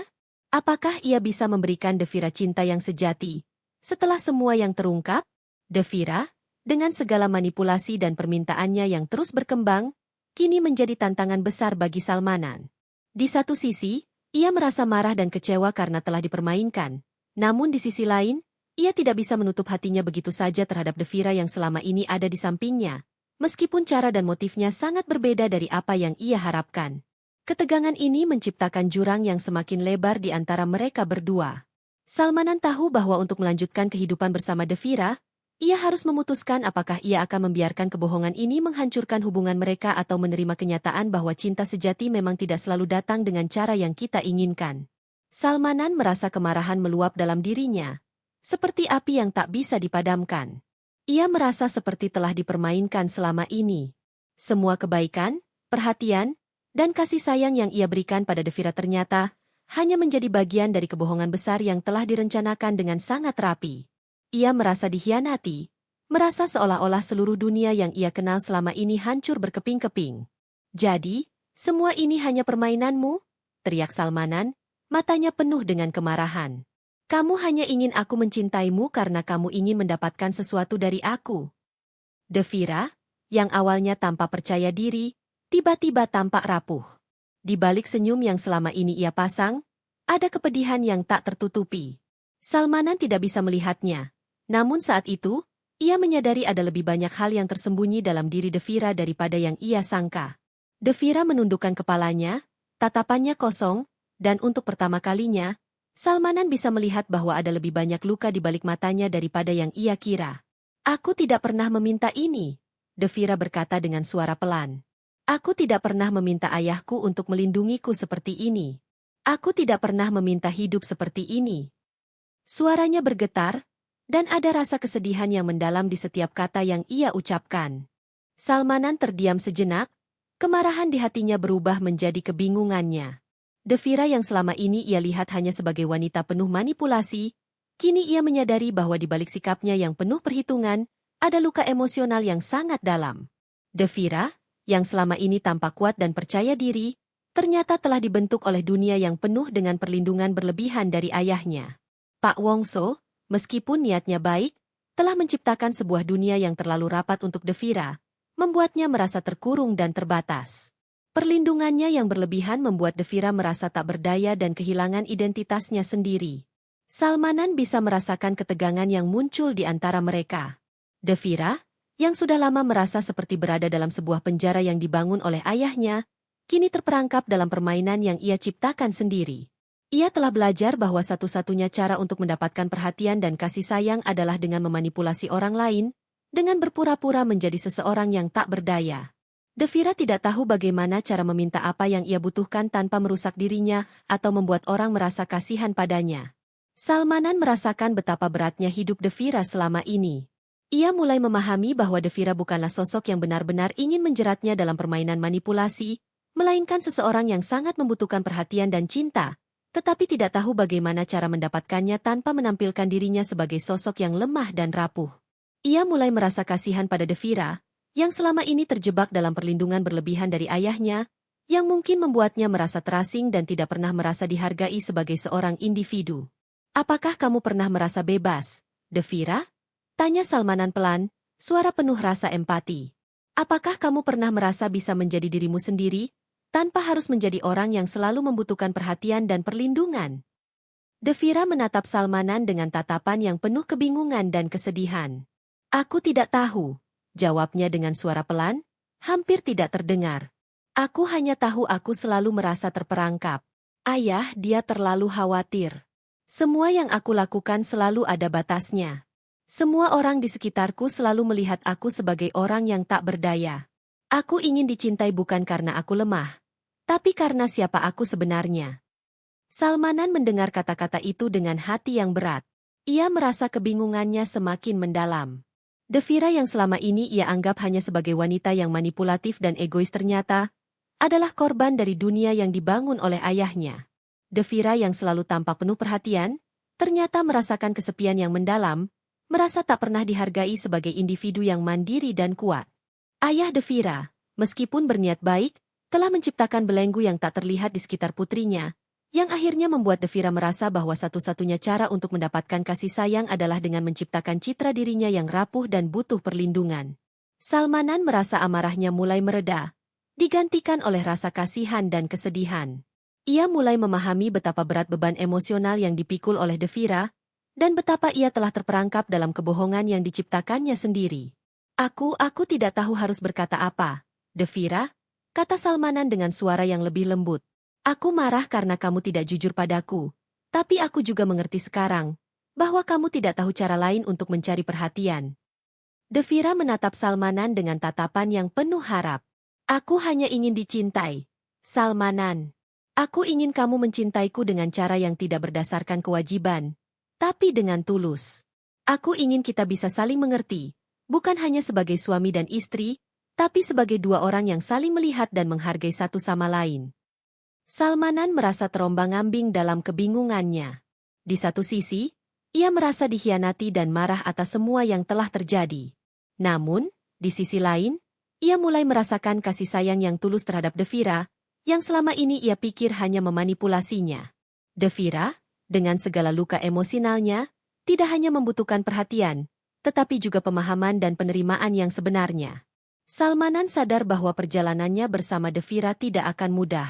Apakah ia bisa memberikan Devira cinta yang sejati? Setelah semua yang terungkap, Devira, dengan segala manipulasi dan permintaannya yang terus berkembang, kini menjadi tantangan besar bagi Salmanan. Di satu sisi, ia merasa marah dan kecewa karena telah dipermainkan. Namun di sisi lain, ia tidak bisa menutup hatinya begitu saja terhadap Devira yang selama ini ada di sampingnya, meskipun cara dan motifnya sangat berbeda dari apa yang ia harapkan. Ketegangan ini menciptakan jurang yang semakin lebar di antara mereka berdua. Salmanan tahu bahwa untuk melanjutkan kehidupan bersama Devira, ia harus memutuskan apakah ia akan membiarkan kebohongan ini menghancurkan hubungan mereka atau menerima kenyataan bahwa cinta sejati memang tidak selalu datang dengan cara yang kita inginkan. Salmanan merasa kemarahan meluap dalam dirinya, seperti api yang tak bisa dipadamkan. Ia merasa seperti telah dipermainkan selama ini. Semua kebaikan, perhatian, dan kasih sayang yang ia berikan pada Devira ternyata hanya menjadi bagian dari kebohongan besar yang telah direncanakan dengan sangat rapi. Ia merasa dikhianati, merasa seolah-olah seluruh dunia yang ia kenal selama ini hancur berkeping-keping. Jadi, semua ini hanya permainanmu? Teriak Salmanan, matanya penuh dengan kemarahan. Kamu hanya ingin aku mencintaimu karena kamu ingin mendapatkan sesuatu dari aku. Devira, yang awalnya tanpa percaya diri, tiba-tiba tampak rapuh. Di balik senyum yang selama ini ia pasang, ada kepedihan yang tak tertutupi. Salmanan tidak bisa melihatnya. Namun saat itu, ia menyadari ada lebih banyak hal yang tersembunyi dalam diri Devira daripada yang ia sangka. Devira menundukkan kepalanya, tatapannya kosong, dan untuk pertama kalinya, Salmanan bisa melihat bahwa ada lebih banyak luka di balik matanya daripada yang ia kira. Aku tidak pernah meminta ini, Devira berkata dengan suara pelan. Aku tidak pernah meminta ayahku untuk melindungiku seperti ini. Aku tidak pernah meminta hidup seperti ini. Suaranya bergetar, dan ada rasa kesedihan yang mendalam di setiap kata yang ia ucapkan. Salmanan terdiam sejenak, kemarahan di hatinya berubah menjadi kebingungannya. Devira yang selama ini ia lihat hanya sebagai wanita penuh manipulasi, kini ia menyadari bahwa di balik sikapnya yang penuh perhitungan, ada luka emosional yang sangat dalam. Devira, yang selama ini tampak kuat dan percaya diri, ternyata telah dibentuk oleh dunia yang penuh dengan perlindungan berlebihan dari ayahnya. Pak Wongso, meskipun niatnya baik, telah menciptakan sebuah dunia yang terlalu rapat untuk Devira, membuatnya merasa terkurung dan terbatas. Perlindungannya yang berlebihan membuat Devira merasa tak berdaya dan kehilangan identitasnya sendiri. Salmanan bisa merasakan ketegangan yang muncul di antara mereka. Devira, yang sudah lama merasa seperti berada dalam sebuah penjara yang dibangun oleh ayahnya, kini terperangkap dalam permainan yang ia ciptakan sendiri. Ia telah belajar bahwa satu-satunya cara untuk mendapatkan perhatian dan kasih sayang adalah dengan memanipulasi orang lain, dengan berpura-pura menjadi seseorang yang tak berdaya. Devira tidak tahu bagaimana cara meminta apa yang ia butuhkan tanpa merusak dirinya atau membuat orang merasa kasihan padanya. Salmanan merasakan betapa beratnya hidup Devira selama ini. Ia mulai memahami bahwa Devira bukanlah sosok yang benar-benar ingin menjeratnya dalam permainan manipulasi, melainkan seseorang yang sangat membutuhkan perhatian dan cinta, tetapi tidak tahu bagaimana cara mendapatkannya tanpa menampilkan dirinya sebagai sosok yang lemah dan rapuh. Ia mulai merasa kasihan pada Devira, yang selama ini terjebak dalam perlindungan berlebihan dari ayahnya, yang mungkin membuatnya merasa terasing dan tidak pernah merasa dihargai sebagai seorang individu. Apakah kamu pernah merasa bebas, Devira? Tanya Salmanan pelan, suara penuh rasa empati. Apakah kamu pernah merasa bisa menjadi dirimu sendiri, tanpa harus menjadi orang yang selalu membutuhkan perhatian dan perlindungan? Devira menatap Salmanan dengan tatapan yang penuh kebingungan dan kesedihan. Aku tidak tahu, jawabnya dengan suara pelan, hampir tidak terdengar. Aku hanya tahu aku selalu merasa terperangkap. Ayah, dia terlalu khawatir. Semua yang aku lakukan selalu ada batasnya. Semua orang di sekitarku selalu melihat aku sebagai orang yang tak berdaya. Aku ingin dicintai bukan karena aku lemah, tapi karena siapa aku sebenarnya. Salmanan mendengar kata-kata itu dengan hati yang berat. Ia merasa kebingungannya semakin mendalam. Devira yang selama ini ia anggap hanya sebagai wanita yang manipulatif dan egois ternyata adalah korban dari dunia yang dibangun oleh ayahnya. Devira yang selalu tampak penuh perhatian, ternyata merasakan kesepian yang mendalam, merasa tak pernah dihargai sebagai individu yang mandiri dan kuat. Ayah Devira, meskipun berniat baik, telah menciptakan belenggu yang tak terlihat di sekitar putrinya, Yang akhirnya membuat Devira merasa bahwa satu-satunya cara untuk mendapatkan kasih sayang adalah dengan menciptakan citra dirinya yang rapuh dan butuh perlindungan. Salmanan merasa amarahnya mulai mereda, digantikan oleh rasa kasihan dan kesedihan. Ia mulai memahami betapa berat beban emosional yang dipikul oleh Devira, dan betapa ia telah terperangkap dalam kebohongan yang diciptakannya sendiri. Aku tidak tahu harus berkata apa, Devira, kata Salmanan dengan suara yang lebih lembut. Aku marah karena kamu tidak jujur padaku, tapi aku juga mengerti sekarang, bahwa kamu tidak tahu cara lain untuk mencari perhatian. Devira menatap Salmanan dengan tatapan yang penuh harap. Aku hanya ingin dicintai, Salmanan. Aku ingin kamu mencintaiku dengan cara yang tidak berdasarkan kewajiban, tapi dengan tulus. Aku ingin kita bisa saling mengerti, bukan hanya sebagai suami dan istri, tapi sebagai dua orang yang saling melihat dan menghargai satu sama lain. Salmanan merasa terombang-ambing dalam kebingungannya. Di satu sisi, ia merasa dikhianati dan marah atas semua yang telah terjadi. Namun, di sisi lain, ia mulai merasakan kasih sayang yang tulus terhadap Devira, yang selama ini ia pikir hanya memanipulasinya. Devira, dengan segala luka emosionalnya, tidak hanya membutuhkan perhatian, tetapi juga pemahaman dan penerimaan yang sebenarnya. Salmanan sadar bahwa perjalanannya bersama Devira tidak akan mudah.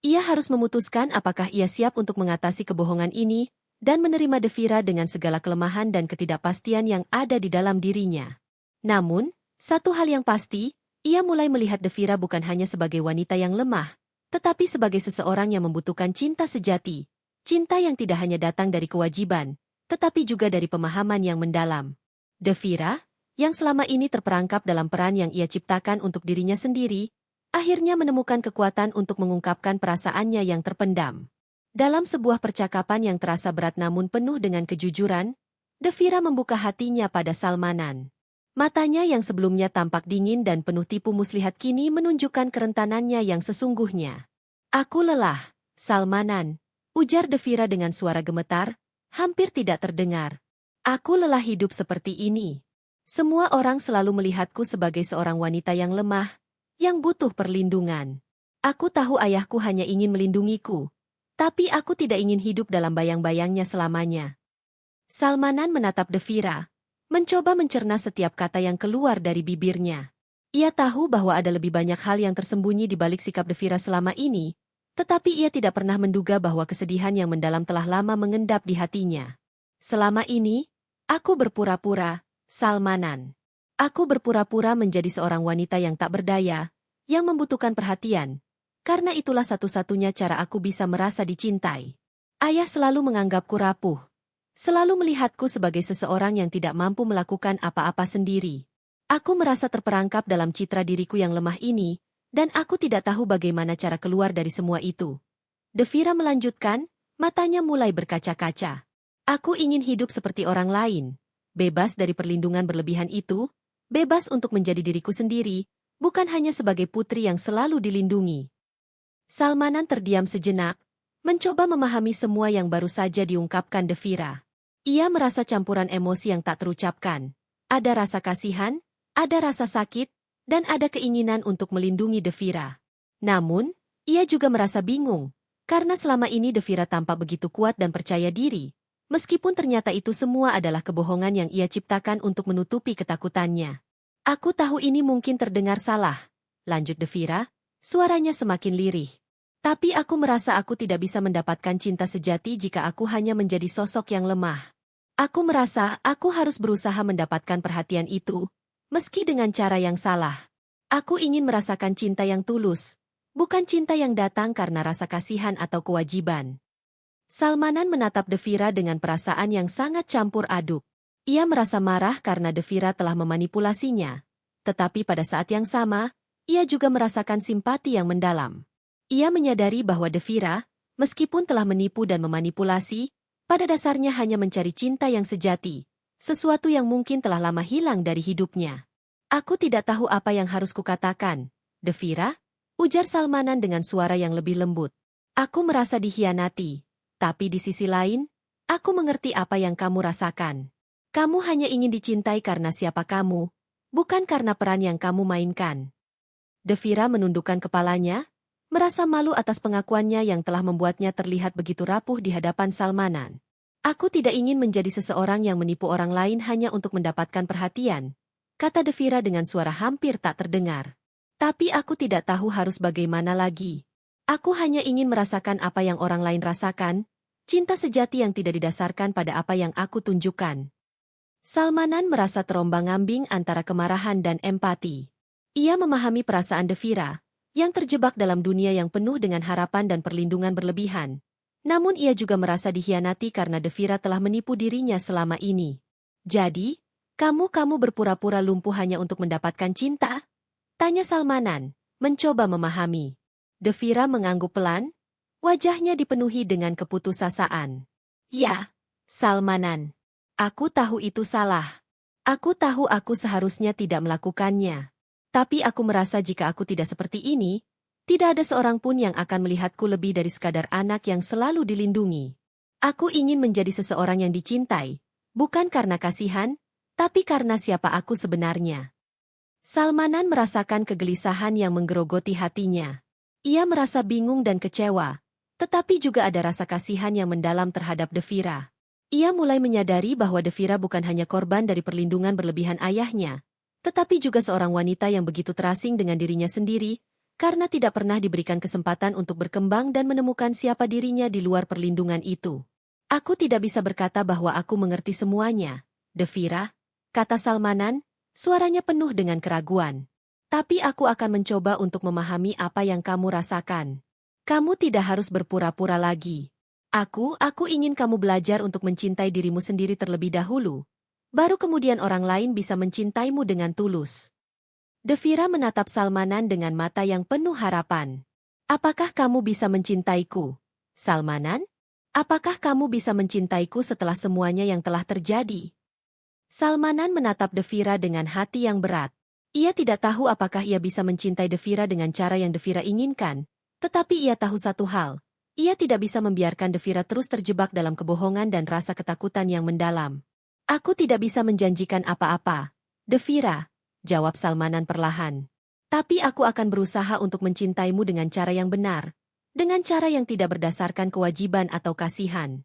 Ia harus memutuskan apakah ia siap untuk mengatasi kebohongan ini dan menerima Devira dengan segala kelemahan dan ketidakpastian yang ada di dalam dirinya. Namun, satu hal yang pasti, ia mulai melihat Devira bukan hanya sebagai wanita yang lemah, tetapi sebagai seseorang yang membutuhkan cinta sejati, cinta yang tidak hanya datang dari kewajiban, tetapi juga dari pemahaman yang mendalam. Devira, yang selama ini terperangkap dalam peran yang ia ciptakan untuk dirinya sendiri, akhirnya menemukan kekuatan untuk mengungkapkan perasaannya yang terpendam. Dalam sebuah percakapan yang terasa berat namun penuh dengan kejujuran, Devira membuka hatinya pada Salmanan. Matanya yang sebelumnya tampak dingin dan penuh tipu muslihat kini menunjukkan kerentanannya yang sesungguhnya. Aku lelah, Salmanan, ujar Devira dengan suara gemetar, hampir tidak terdengar. Aku lelah hidup seperti ini. Semua orang selalu melihatku sebagai seorang wanita yang lemah, yang butuh perlindungan. Aku tahu ayahku hanya ingin melindungiku, tapi aku tidak ingin hidup dalam bayang-bayangnya selamanya. Salmanan menatap Devira, mencoba mencerna setiap kata yang keluar dari bibirnya. Ia tahu bahwa ada lebih banyak hal yang tersembunyi di balik sikap Devira selama ini, tetapi ia tidak pernah menduga bahwa kesedihan yang mendalam telah lama mengendap di hatinya. Selama ini, aku berpura-pura, Salmanan. Aku berpura-pura menjadi seorang wanita yang tak berdaya, yang membutuhkan perhatian, karena itulah satu-satunya cara aku bisa merasa dicintai. Ayah selalu menganggapku rapuh, selalu melihatku sebagai seseorang yang tidak mampu melakukan apa-apa sendiri. Aku merasa terperangkap dalam citra diriku yang lemah ini, dan aku tidak tahu bagaimana cara keluar dari semua itu. Devira melanjutkan, matanya mulai berkaca-kaca. Aku ingin hidup seperti orang lain, bebas dari perlindungan berlebihan itu, bebas untuk menjadi diriku sendiri, bukan hanya sebagai putri yang selalu dilindungi. Salmanan terdiam sejenak, mencoba memahami semua yang baru saja diungkapkan Devira. Ia merasa campuran emosi yang tak terucapkan. Ada rasa kasihan, ada rasa sakit, dan ada keinginan untuk melindungi Devira. Namun, ia juga merasa bingung, karena selama ini Devira tampak begitu kuat dan percaya diri, meskipun ternyata itu semua adalah kebohongan yang ia ciptakan untuk menutupi ketakutannya. Aku tahu ini mungkin terdengar salah, lanjut Devira, suaranya semakin lirih. Tapi aku merasa aku tidak bisa mendapatkan cinta sejati jika aku hanya menjadi sosok yang lemah. Aku merasa aku harus berusaha mendapatkan perhatian itu, meski dengan cara yang salah. Aku ingin merasakan cinta yang tulus, bukan cinta yang datang karena rasa kasihan atau kewajiban. Salmanan menatap Devira dengan perasaan yang sangat campur aduk. Ia merasa marah karena Devira telah memanipulasinya, tetapi pada saat yang sama, ia juga merasakan simpati yang mendalam. Ia menyadari bahwa Devira, meskipun telah menipu dan memanipulasi, pada dasarnya hanya mencari cinta yang sejati, sesuatu yang mungkin telah lama hilang dari hidupnya. Aku tidak tahu apa yang harus kukatakan, Devira, ujar Salmanan dengan suara yang lebih lembut. Aku merasa dikhianati, tapi di sisi lain, aku mengerti apa yang kamu rasakan. Kamu hanya ingin dicintai karena siapa kamu, bukan karena peran yang kamu mainkan. Devira menundukkan kepalanya, merasa malu atas pengakuannya yang telah membuatnya terlihat begitu rapuh di hadapan Salmanan. Aku tidak ingin menjadi seseorang yang menipu orang lain hanya untuk mendapatkan perhatian, kata Devira dengan suara hampir tak terdengar. Tapi aku tidak tahu harus bagaimana lagi. Aku hanya ingin merasakan apa yang orang lain rasakan, cinta sejati yang tidak didasarkan pada apa yang aku tunjukkan. Salmanan merasa terombang-ambing antara kemarahan dan empati. Ia memahami perasaan Devira, yang terjebak dalam dunia yang penuh dengan harapan dan perlindungan berlebihan. Namun ia juga merasa dikhianati karena Devira telah menipu dirinya selama ini. Jadi, kamu berpura-pura lumpuh hanya untuk mendapatkan cinta? Tanya Salmanan, mencoba memahami. Devira mengangguk pelan, wajahnya dipenuhi dengan keputusasaan. Ya, Salmanan. Aku tahu itu salah. Aku tahu aku seharusnya tidak melakukannya. Tapi aku merasa jika aku tidak seperti ini, tidak ada seorang pun yang akan melihatku lebih dari sekadar anak yang selalu dilindungi. Aku ingin menjadi seseorang yang dicintai, bukan karena kasihan, tapi karena siapa aku sebenarnya. Salmanan merasakan kegelisahan yang menggerogoti hatinya. Ia merasa bingung dan kecewa, tetapi juga ada rasa kasihan yang mendalam terhadap Devira. Ia mulai menyadari bahwa Devira bukan hanya korban dari perlindungan berlebihan ayahnya, tetapi juga seorang wanita yang begitu terasing dengan dirinya sendiri, karena tidak pernah diberikan kesempatan untuk berkembang dan menemukan siapa dirinya di luar perlindungan itu. Aku tidak bisa berkata bahwa aku mengerti semuanya, Devira, kata Salmanan, suaranya penuh dengan keraguan. Tapi aku akan mencoba untuk memahami apa yang kamu rasakan. Kamu tidak harus berpura-pura lagi. Aku ingin kamu belajar untuk mencintai dirimu sendiri terlebih dahulu. Baru kemudian orang lain bisa mencintaimu dengan tulus. Devira menatap Salmanan dengan mata yang penuh harapan. Apakah kamu bisa mencintaiku, Salmanan? Apakah kamu bisa mencintaiku setelah semuanya yang telah terjadi? Salmanan menatap Devira dengan hati yang berat. Ia tidak tahu apakah ia bisa mencintai Devira dengan cara yang Devira inginkan, tetapi ia tahu satu hal. Ia tidak bisa membiarkan Devira terus terjebak dalam kebohongan dan rasa ketakutan yang mendalam. Aku tidak bisa menjanjikan apa-apa, Devira, jawab Salmanan perlahan. Tapi aku akan berusaha untuk mencintaimu dengan cara yang benar, dengan cara yang tidak berdasarkan kewajiban atau kasihan.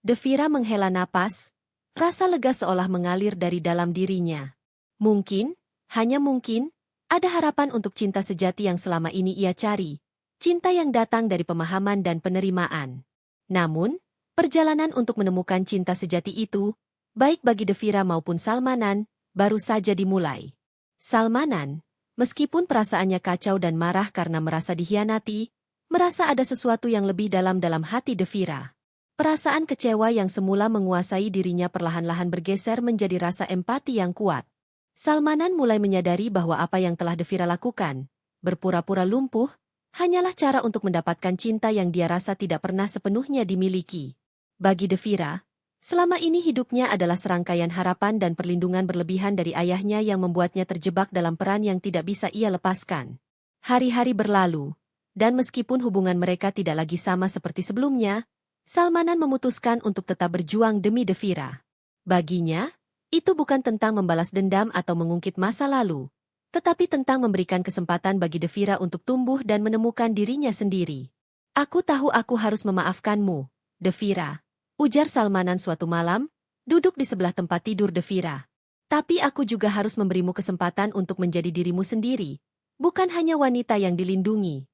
Devira menghela napas, rasa lega seolah mengalir dari dalam dirinya. Mungkin, hanya mungkin, ada harapan untuk cinta sejati yang selama ini ia cari, cinta yang datang dari pemahaman dan penerimaan. Namun, perjalanan untuk menemukan cinta sejati itu, baik bagi Devira maupun Salmanan, baru saja dimulai. Salmanan, meskipun perasaannya kacau dan marah karena merasa dikhianati, merasa ada sesuatu yang lebih dalam hati Devira. Perasaan kecewa yang semula menguasai dirinya perlahan-lahan bergeser menjadi rasa empati yang kuat. Salmanan mulai menyadari bahwa apa yang telah Devira lakukan, berpura-pura lumpuh, hanyalah cara untuk mendapatkan cinta yang dia rasa tidak pernah sepenuhnya dimiliki. Bagi Devira, selama ini hidupnya adalah serangkaian harapan dan perlindungan berlebihan dari ayahnya yang membuatnya terjebak dalam peran yang tidak bisa ia lepaskan. Hari-hari berlalu, dan meskipun hubungan mereka tidak lagi sama seperti sebelumnya, Salmanan memutuskan untuk tetap berjuang demi Devira. Baginya, itu bukan tentang membalas dendam atau mengungkit masa lalu, tetapi tentang memberikan kesempatan bagi Devira untuk tumbuh dan menemukan dirinya sendiri. Aku tahu aku harus memaafkanmu, Devira, ujar Salmanan suatu malam, duduk di sebelah tempat tidur Devira. Tapi aku juga harus memberimu kesempatan untuk menjadi dirimu sendiri, bukan hanya wanita yang dilindungi.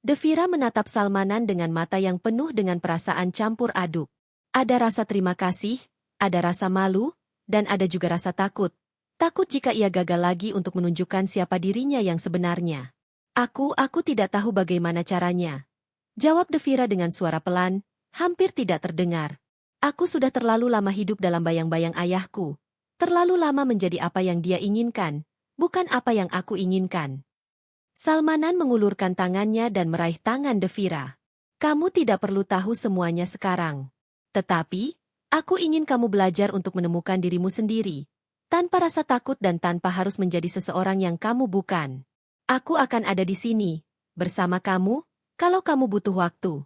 Devira menatap Salmanan dengan mata yang penuh dengan perasaan campur aduk. Ada rasa terima kasih, ada rasa malu, dan ada juga rasa takut. Takut jika ia gagal lagi untuk menunjukkan siapa dirinya yang sebenarnya. Aku tidak tahu bagaimana caranya, jawab Devira dengan suara pelan, hampir tidak terdengar. Aku sudah terlalu lama hidup dalam bayang-bayang ayahku. Terlalu lama menjadi apa yang dia inginkan, bukan apa yang aku inginkan. Salmanan mengulurkan tangannya dan meraih tangan Devira. Kamu tidak perlu tahu semuanya sekarang. Tetapi, aku ingin kamu belajar untuk menemukan dirimu sendiri, tanpa rasa takut dan tanpa harus menjadi seseorang yang kamu bukan. Aku akan ada di sini, bersama kamu, kalau kamu butuh waktu.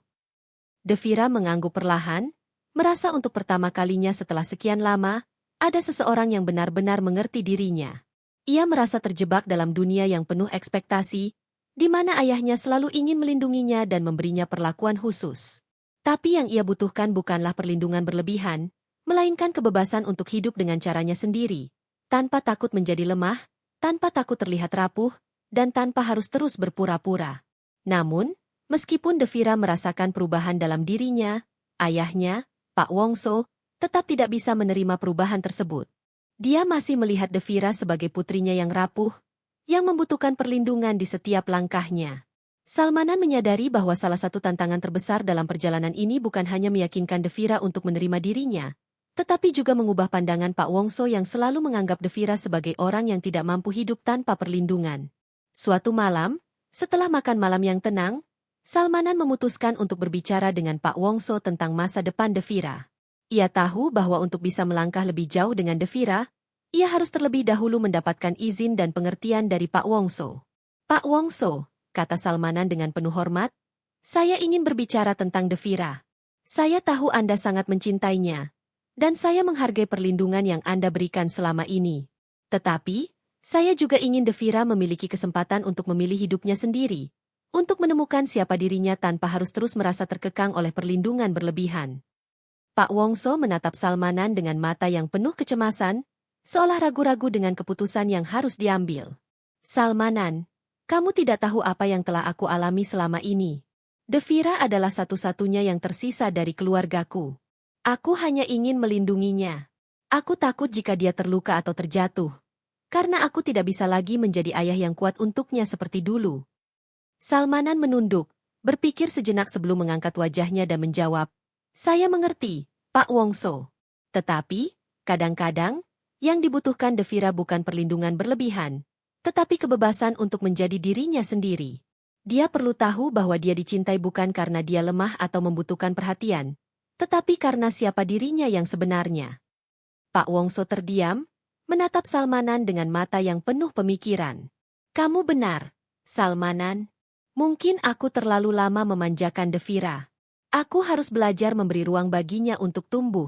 Devira mengangguk perlahan, merasa untuk pertama kalinya setelah sekian lama, ada seseorang yang benar-benar mengerti dirinya. Ia merasa terjebak dalam dunia yang penuh ekspektasi, di mana ayahnya selalu ingin melindunginya dan memberinya perlakuan khusus. Tapi yang ia butuhkan bukanlah perlindungan berlebihan, melainkan kebebasan untuk hidup dengan caranya sendiri, tanpa takut menjadi lemah, tanpa takut terlihat rapuh, dan tanpa harus terus berpura-pura. Namun, meskipun Devira merasakan perubahan dalam dirinya, ayahnya, Pak Wongso, tetap tidak bisa menerima perubahan tersebut. Dia masih melihat Devira sebagai putrinya yang rapuh, yang membutuhkan perlindungan di setiap langkahnya. Salmanan menyadari bahwa salah satu tantangan terbesar dalam perjalanan ini bukan hanya meyakinkan Devira untuk menerima dirinya, tetapi juga mengubah pandangan Pak Wongso yang selalu menganggap Devira sebagai orang yang tidak mampu hidup tanpa perlindungan. Suatu malam, setelah makan malam yang tenang, Salmanan memutuskan untuk berbicara dengan Pak Wongso tentang masa depan Devira. Ia tahu bahwa untuk bisa melangkah lebih jauh dengan Devira, ia harus terlebih dahulu mendapatkan izin dan pengertian dari Pak Wongso. Pak Wongso, kata Salmanan dengan penuh hormat, saya ingin berbicara tentang Devira. Saya tahu Anda sangat mencintainya, dan saya menghargai perlindungan yang Anda berikan selama ini. Tetapi, saya juga ingin Devira memiliki kesempatan untuk memilih hidupnya sendiri, untuk menemukan siapa dirinya tanpa harus terus merasa terkekang oleh perlindungan berlebihan. Pak Wongso menatap Salmanan dengan mata yang penuh kecemasan, seolah ragu-ragu dengan keputusan yang harus diambil. Salmanan, kamu tidak tahu apa yang telah aku alami selama ini. Devira adalah satu-satunya yang tersisa dari keluargaku. Aku hanya ingin melindunginya. Aku takut jika dia terluka atau terjatuh, karena aku tidak bisa lagi menjadi ayah yang kuat untuknya seperti dulu. Salmanan menunduk, berpikir sejenak sebelum mengangkat wajahnya dan menjawab, saya mengerti, Pak Wongso. Tetapi, kadang-kadang, yang dibutuhkan Devira bukan perlindungan berlebihan, tetapi kebebasan untuk menjadi dirinya sendiri. Dia perlu tahu bahwa dia dicintai bukan karena dia lemah atau membutuhkan perhatian, tetapi karena siapa dirinya yang sebenarnya. Pak Wongso terdiam, menatap Salmanan dengan mata yang penuh pemikiran. Kamu benar, Salmanan. Mungkin aku terlalu lama memanjakan Devira. Aku harus belajar memberi ruang baginya untuk tumbuh.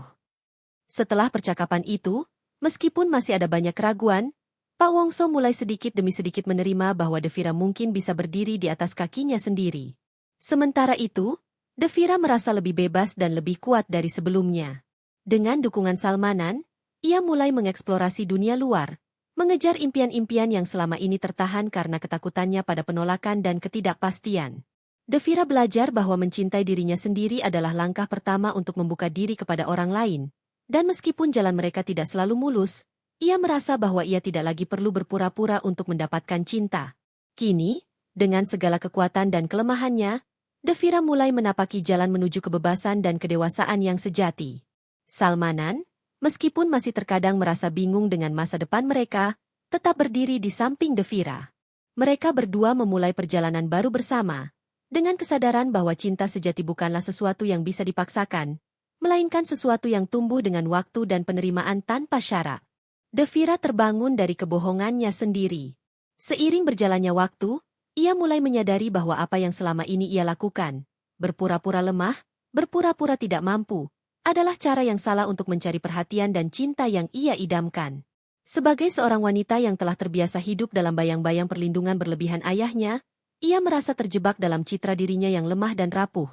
Setelah percakapan itu, meskipun masih ada banyak keraguan, Pak Wongso mulai sedikit demi sedikit menerima bahwa Devira mungkin bisa berdiri di atas kakinya sendiri. Sementara itu, Devira merasa lebih bebas dan lebih kuat dari sebelumnya. Dengan dukungan Salmanan, ia mulai mengeksplorasi dunia luar, mengejar impian-impian yang selama ini tertahan karena ketakutannya pada penolakan dan ketidakpastian. Devira belajar bahwa mencintai dirinya sendiri adalah langkah pertama untuk membuka diri kepada orang lain, dan meskipun jalan mereka tidak selalu mulus, ia merasa bahwa ia tidak lagi perlu berpura-pura untuk mendapatkan cinta. Kini, dengan segala kekuatan dan kelemahannya, Devira mulai menapaki jalan menuju kebebasan dan kedewasaan yang sejati. Salmanan, meskipun masih terkadang merasa bingung dengan masa depan mereka, tetap berdiri di samping Devira. Mereka berdua memulai perjalanan baru bersama, dengan kesadaran bahwa cinta sejati bukanlah sesuatu yang bisa dipaksakan, melainkan sesuatu yang tumbuh dengan waktu dan penerimaan tanpa syarat. Devira terbangun dari kebohongannya sendiri. Seiring berjalannya waktu, ia mulai menyadari bahwa apa yang selama ini ia lakukan, berpura-pura lemah, berpura-pura tidak mampu, adalah cara yang salah untuk mencari perhatian dan cinta yang ia idamkan. Sebagai seorang wanita yang telah terbiasa hidup dalam bayang-bayang perlindungan berlebihan ayahnya, ia merasa terjebak dalam citra dirinya yang lemah dan rapuh.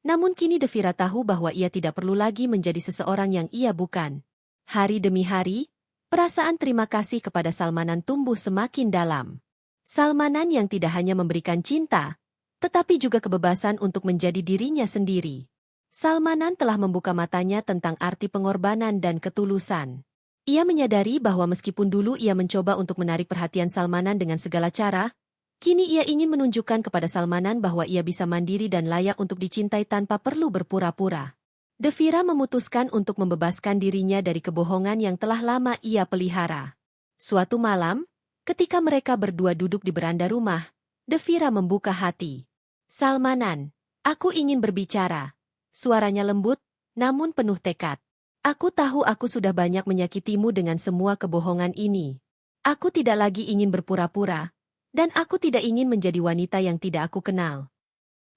Namun kini Devira tahu bahwa ia tidak perlu lagi menjadi seseorang yang ia bukan. Hari demi hari, perasaan terima kasih kepada Salmanan tumbuh semakin dalam. Salmanan yang tidak hanya memberikan cinta, tetapi juga kebebasan untuk menjadi dirinya sendiri. Salmanan telah membuka matanya tentang arti pengorbanan dan ketulusan. Ia menyadari bahwa meskipun dulu ia mencoba untuk menarik perhatian Salmanan dengan segala cara, kini ia ingin menunjukkan kepada Salmanan bahwa ia bisa mandiri dan layak untuk dicintai tanpa perlu berpura-pura. Devira memutuskan untuk membebaskan dirinya dari kebohongan yang telah lama ia pelihara. Suatu malam, ketika mereka berdua duduk di beranda rumah, Devira membuka hati. Salmanan, aku ingin berbicara. Suaranya lembut, namun penuh tekad. Aku tahu aku sudah banyak menyakitimu dengan semua kebohongan ini. Aku tidak lagi ingin berpura-pura, dan aku tidak ingin menjadi wanita yang tidak aku kenal.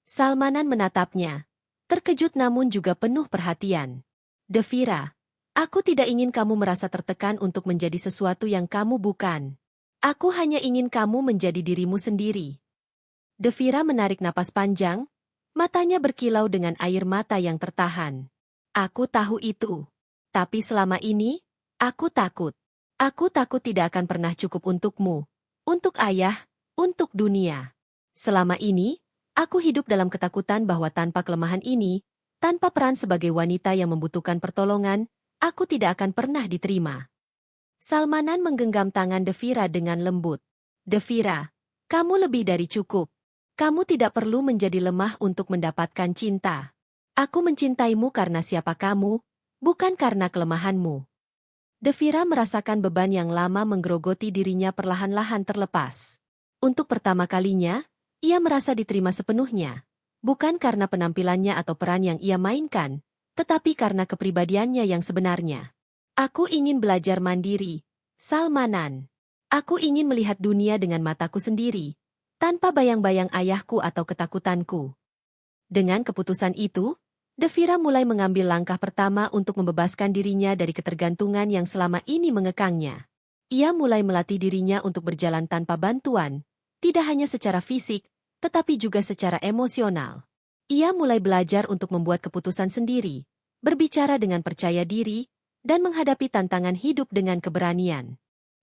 Salmanan menatapnya, terkejut namun juga penuh perhatian. Devira, aku tidak ingin kamu merasa tertekan untuk menjadi sesuatu yang kamu bukan. Aku hanya ingin kamu menjadi dirimu sendiri. Devira menarik napas panjang, matanya berkilau dengan air mata yang tertahan. Aku tahu itu. Tapi selama ini, aku takut. Aku takut tidak akan pernah cukup untukmu, untuk ayah, untuk dunia. Selama ini, aku hidup dalam ketakutan bahwa tanpa kelemahan ini, tanpa peran sebagai wanita yang membutuhkan pertolongan, aku tidak akan pernah diterima. Salmanan menggenggam tangan Devira dengan lembut. Devira, kamu lebih dari cukup. Kamu tidak perlu menjadi lemah untuk mendapatkan cinta. Aku mencintaimu karena siapa kamu, bukan karena kelemahanmu. Devira merasakan beban yang lama menggerogoti dirinya perlahan-lahan terlepas. Untuk pertama kalinya, ia merasa diterima sepenuhnya. Bukan karena penampilannya atau peran yang ia mainkan, tetapi karena kepribadiannya yang sebenarnya. Aku ingin belajar mandiri, Salmanan. Aku ingin melihat dunia dengan mataku sendiri, tanpa bayang-bayang ayahku atau ketakutanku. Dengan keputusan itu, Devira mulai mengambil langkah pertama untuk membebaskan dirinya dari ketergantungan yang selama ini mengekangnya. Ia mulai melatih dirinya untuk berjalan tanpa bantuan, tidak hanya secara fisik, tetapi juga secara emosional. Ia mulai belajar untuk membuat keputusan sendiri, berbicara dengan percaya diri, dan menghadapi tantangan hidup dengan keberanian.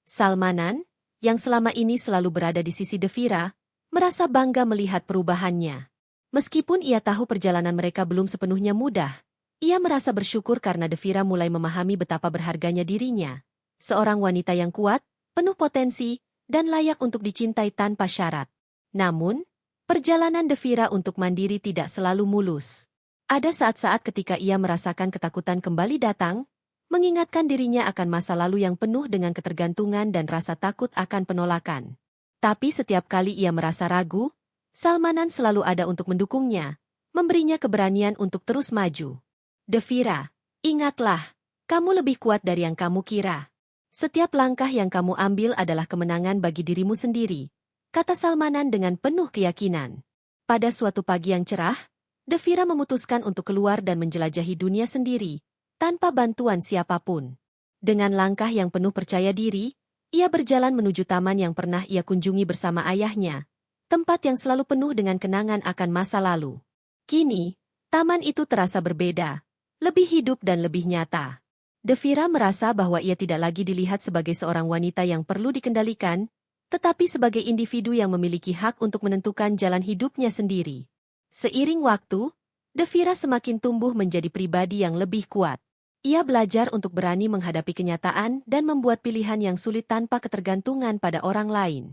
Salmanan, yang selama ini selalu berada di sisi Devira, merasa bangga melihat perubahannya. Meskipun ia tahu perjalanan mereka belum sepenuhnya mudah, ia merasa bersyukur karena Devira mulai memahami betapa berharganya dirinya. Seorang wanita yang kuat, penuh potensi, dan layak untuk dicintai tanpa syarat. Namun, perjalanan Devira untuk mandiri tidak selalu mulus. Ada saat-saat ketika ia merasakan ketakutan kembali datang, mengingatkan dirinya akan masa lalu yang penuh dengan ketergantungan dan rasa takut akan penolakan. Tapi setiap kali ia merasa ragu, Salmanan selalu ada untuk mendukungnya, memberinya keberanian untuk terus maju. Devira, ingatlah, kamu lebih kuat dari yang kamu kira. Setiap langkah yang kamu ambil adalah kemenangan bagi dirimu sendiri, kata Salmanan dengan penuh keyakinan. Pada suatu pagi yang cerah, Devira memutuskan untuk keluar dan menjelajahi dunia sendiri, tanpa bantuan siapapun. Dengan langkah yang penuh percaya diri, ia berjalan menuju taman yang pernah ia kunjungi bersama ayahnya, tempat yang selalu penuh dengan kenangan akan masa lalu. Kini, taman itu terasa berbeda, lebih hidup dan lebih nyata. Devira merasa bahwa ia tidak lagi dilihat sebagai seorang wanita yang perlu dikendalikan, tetapi sebagai individu yang memiliki hak untuk menentukan jalan hidupnya sendiri. Seiring waktu, Devira semakin tumbuh menjadi pribadi yang lebih kuat. Ia belajar untuk berani menghadapi kenyataan dan membuat pilihan yang sulit tanpa ketergantungan pada orang lain.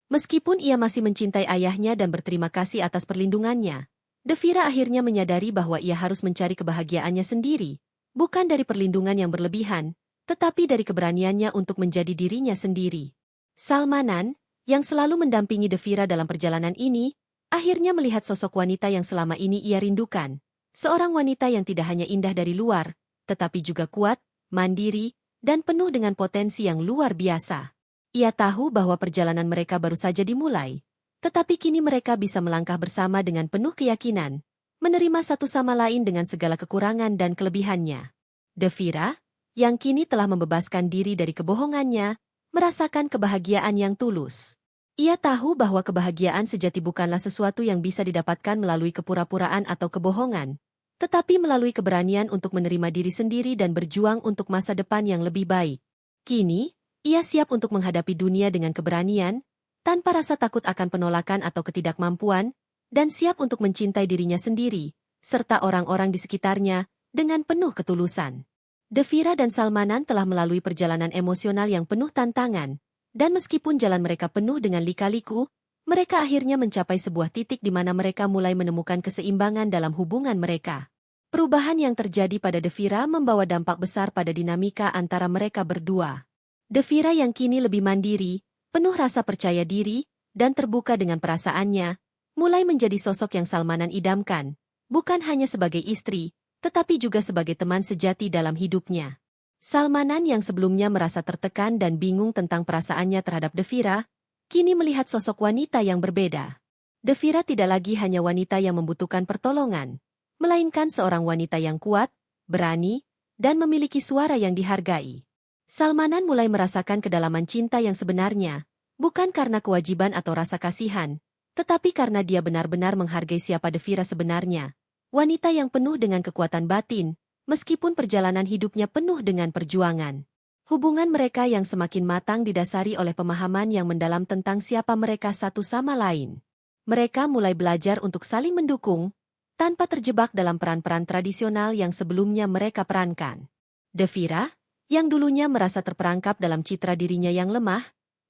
Meskipun ia masih mencintai ayahnya dan berterima kasih atas perlindungannya, Devira akhirnya menyadari bahwa ia harus mencari kebahagiaannya sendiri, bukan dari perlindungan yang berlebihan, tetapi dari keberaniannya untuk menjadi dirinya sendiri. Salmanan, yang selalu mendampingi Devira dalam perjalanan ini, akhirnya melihat sosok wanita yang selama ini ia rindukan, seorang wanita yang tidak hanya indah dari luar, tetapi juga kuat, mandiri, dan penuh dengan potensi yang luar biasa. Ia tahu bahwa perjalanan mereka baru saja dimulai, tetapi kini mereka bisa melangkah bersama dengan penuh keyakinan, menerima satu sama lain dengan segala kekurangan dan kelebihannya. Devira, yang kini telah membebaskan diri dari kebohongannya, merasakan kebahagiaan yang tulus. Ia tahu bahwa kebahagiaan sejati bukanlah sesuatu yang bisa didapatkan melalui kepura-puraan atau kebohongan, tetapi melalui keberanian untuk menerima diri sendiri dan berjuang untuk masa depan yang lebih baik. Kini, ia siap untuk menghadapi dunia dengan keberanian, tanpa rasa takut akan penolakan atau ketidakmampuan, dan siap untuk mencintai dirinya sendiri, serta orang-orang di sekitarnya, dengan penuh ketulusan. Devira dan Salmanan telah melalui perjalanan emosional yang penuh tantangan, dan meskipun jalan mereka penuh dengan lika-liku, mereka akhirnya mencapai sebuah titik di mana mereka mulai menemukan keseimbangan dalam hubungan mereka. Perubahan yang terjadi pada Devira membawa dampak besar pada dinamika antara mereka berdua. Devira yang kini lebih mandiri, penuh rasa percaya diri, dan terbuka dengan perasaannya, mulai menjadi sosok yang Salmanan idamkan, bukan hanya sebagai istri, tetapi juga sebagai teman sejati dalam hidupnya. Salmanan yang sebelumnya merasa tertekan dan bingung tentang perasaannya terhadap Devira, kini melihat sosok wanita yang berbeda. Devira tidak lagi hanya wanita yang membutuhkan pertolongan, melainkan seorang wanita yang kuat, berani, dan memiliki suara yang dihargai. Salmanan mulai merasakan kedalaman cinta yang sebenarnya, bukan karena kewajiban atau rasa kasihan, tetapi karena dia benar-benar menghargai siapa Devira sebenarnya. Wanita yang penuh dengan kekuatan batin, meskipun perjalanan hidupnya penuh dengan perjuangan. Hubungan mereka yang semakin matang didasari oleh pemahaman yang mendalam tentang siapa mereka satu sama lain. Mereka mulai belajar untuk saling mendukung, tanpa terjebak dalam peran-peran tradisional yang sebelumnya mereka perankan. Devira, yang dulunya merasa terperangkap dalam citra dirinya yang lemah,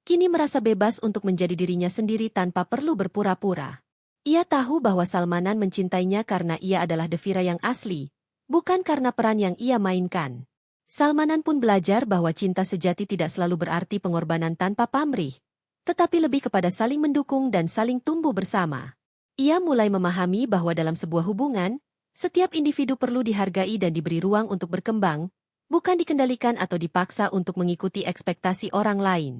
kini merasa bebas untuk menjadi dirinya sendiri tanpa perlu berpura-pura. Ia tahu bahwa Salmanan mencintainya karena ia adalah Devira yang asli, bukan karena peran yang ia mainkan. Salmanan pun belajar bahwa cinta sejati tidak selalu berarti pengorbanan tanpa pamrih, tetapi lebih kepada saling mendukung dan saling tumbuh bersama. Ia mulai memahami bahwa dalam sebuah hubungan, setiap individu perlu dihargai dan diberi ruang untuk berkembang, bukan dikendalikan atau dipaksa untuk mengikuti ekspektasi orang lain.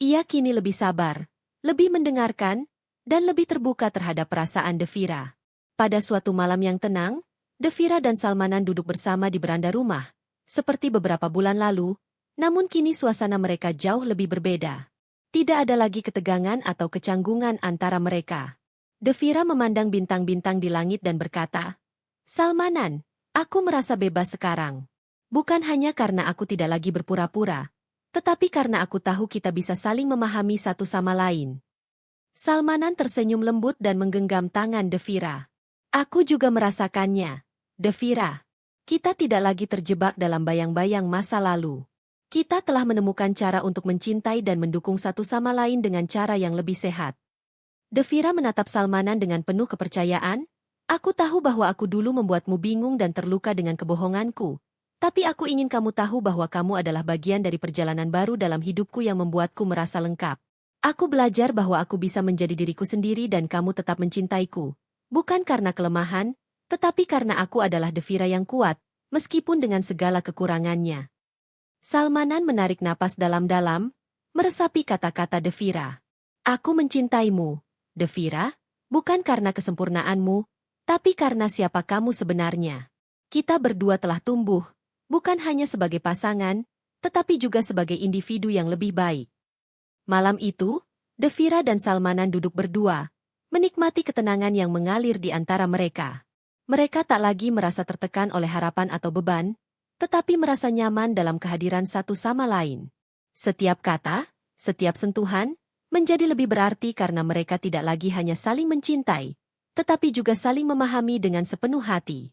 Ia kini lebih sabar, lebih mendengarkan, dan lebih terbuka terhadap perasaan Devira. Pada suatu malam yang tenang, Devira dan Salmanan duduk bersama di beranda rumah, seperti beberapa bulan lalu, namun kini suasana mereka jauh lebih berbeda. Tidak ada lagi ketegangan atau kecanggungan antara mereka. Devira memandang bintang-bintang di langit dan berkata, "Salmanan, aku merasa bebas sekarang. Bukan hanya karena aku tidak lagi berpura-pura, tetapi karena aku tahu kita bisa saling memahami satu sama lain." Salmanan tersenyum lembut dan menggenggam tangan Devira. "Aku juga merasakannya, Devira. Kita tidak lagi terjebak dalam bayang-bayang masa lalu. Kita telah menemukan cara untuk mencintai dan mendukung satu sama lain dengan cara yang lebih sehat." Devira menatap Salmanan dengan penuh kepercayaan. "Aku tahu bahwa aku dulu membuatmu bingung dan terluka dengan kebohonganku. Tapi aku ingin kamu tahu bahwa kamu adalah bagian dari perjalanan baru dalam hidupku yang membuatku merasa lengkap. Aku belajar bahwa aku bisa menjadi diriku sendiri dan kamu tetap mencintaiku. Bukan karena kelemahan, tetapi karena aku adalah Devira yang kuat, meskipun dengan segala kekurangannya." Salmanan menarik napas dalam-dalam, meresapi kata-kata Devira. "Aku mencintaimu, Devira, bukan karena kesempurnaanmu, tapi karena siapa kamu sebenarnya. Kita berdua telah tumbuh, bukan hanya sebagai pasangan, tetapi juga sebagai individu yang lebih baik." Malam itu, Devira dan Salmanan duduk berdua, menikmati ketenangan yang mengalir di antara mereka. Mereka tak lagi merasa tertekan oleh harapan atau beban, tetapi merasa nyaman dalam kehadiran satu sama lain. Setiap kata, setiap sentuhan, menjadi lebih berarti karena mereka tidak lagi hanya saling mencintai, tetapi juga saling memahami dengan sepenuh hati.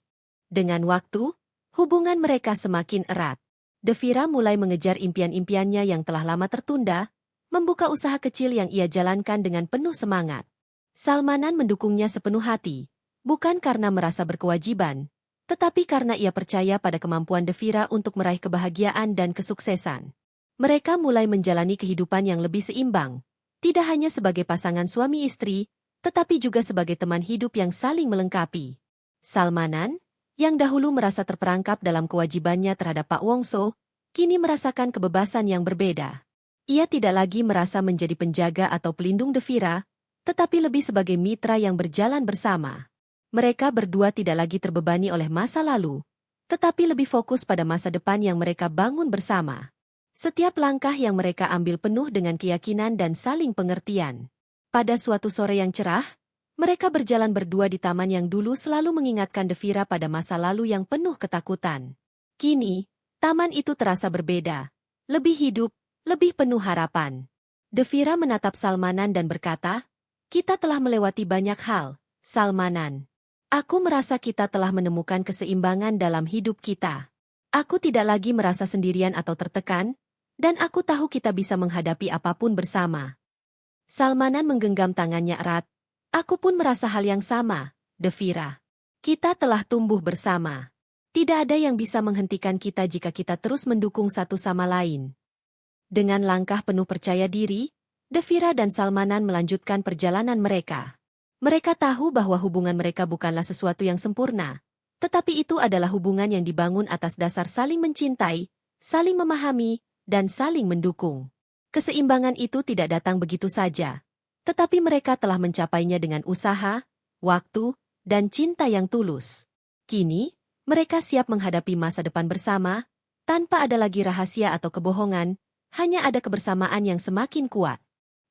Dengan waktu, hubungan mereka semakin erat. Devira mulai mengejar impian-impiannya yang telah lama tertunda, membuka usaha kecil yang ia jalankan dengan penuh semangat. Salmanan mendukungnya sepenuh hati, bukan karena merasa berkewajiban, tetapi karena ia percaya pada kemampuan Devira untuk meraih kebahagiaan dan kesuksesan. Mereka mulai menjalani kehidupan yang lebih seimbang, tidak hanya sebagai pasangan suami istri, tetapi juga sebagai teman hidup yang saling melengkapi. Salmanan, yang dahulu merasa terperangkap dalam kewajibannya terhadap Pak Wongso, kini merasakan kebebasan yang berbeda. Ia tidak lagi merasa menjadi penjaga atau pelindung Devira, tetapi lebih sebagai mitra yang berjalan bersama. Mereka berdua tidak lagi terbebani oleh masa lalu, tetapi lebih fokus pada masa depan yang mereka bangun bersama. Setiap langkah yang mereka ambil penuh dengan keyakinan dan saling pengertian. Pada suatu sore yang cerah, mereka berjalan berdua di taman yang dulu selalu mengingatkan Devira pada masa lalu yang penuh ketakutan. Kini, taman itu terasa berbeda, lebih hidup, lebih penuh harapan. Devira menatap Salmanan dan berkata, "Kita telah melewati banyak hal, Salmanan. Aku merasa kita telah menemukan keseimbangan dalam hidup kita. Aku tidak lagi merasa sendirian atau tertekan, dan aku tahu kita bisa menghadapi apapun bersama." Salmanan menggenggam tangannya erat. "Aku pun merasa hal yang sama, Devira. Kita telah tumbuh bersama. Tidak ada yang bisa menghentikan kita jika kita terus mendukung satu sama lain." Dengan langkah penuh percaya diri, Devira dan Salmanan melanjutkan perjalanan mereka. Mereka tahu bahwa hubungan mereka bukanlah sesuatu yang sempurna, tetapi itu adalah hubungan yang dibangun atas dasar saling mencintai, saling memahami, dan saling mendukung. Keseimbangan itu tidak datang begitu saja, tetapi mereka telah mencapainya dengan usaha, waktu, dan cinta yang tulus. Kini, mereka siap menghadapi masa depan bersama, tanpa ada lagi rahasia atau kebohongan, hanya ada kebersamaan yang semakin kuat.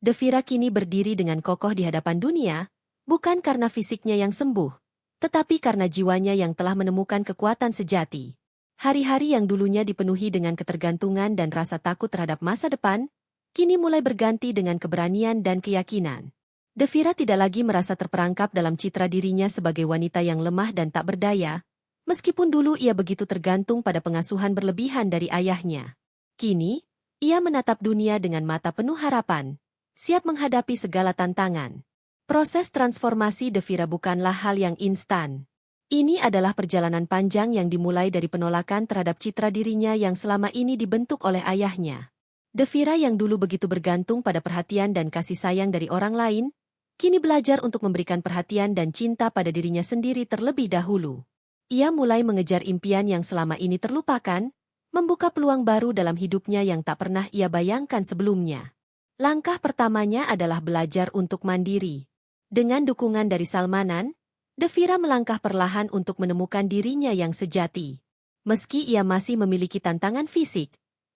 Devira kini berdiri dengan kokoh di hadapan dunia, bukan karena fisiknya yang sembuh, tetapi karena jiwanya yang telah menemukan kekuatan sejati. Hari-hari yang dulunya dipenuhi dengan ketergantungan dan rasa takut terhadap masa depan, kini mulai berganti dengan keberanian dan keyakinan. Devira tidak lagi merasa terperangkap dalam citra dirinya sebagai wanita yang lemah dan tak berdaya, meskipun dulu ia begitu tergantung pada pengasuhan berlebihan dari ayahnya. Kini, ia menatap dunia dengan mata penuh harapan, siap menghadapi segala tantangan. Proses transformasi Devira bukanlah hal yang instan. Ini adalah perjalanan panjang yang dimulai dari penolakan terhadap citra dirinya yang selama ini dibentuk oleh ayahnya. Devira yang dulu begitu bergantung pada perhatian dan kasih sayang dari orang lain, kini belajar untuk memberikan perhatian dan cinta pada dirinya sendiri terlebih dahulu. Ia mulai mengejar impian yang selama ini terlupakan, membuka peluang baru dalam hidupnya yang tak pernah ia bayangkan sebelumnya. Langkah pertamanya adalah belajar untuk mandiri. Dengan dukungan dari Salmanan, Devira melangkah perlahan untuk menemukan dirinya yang sejati. Meski ia masih memiliki tantangan fisik,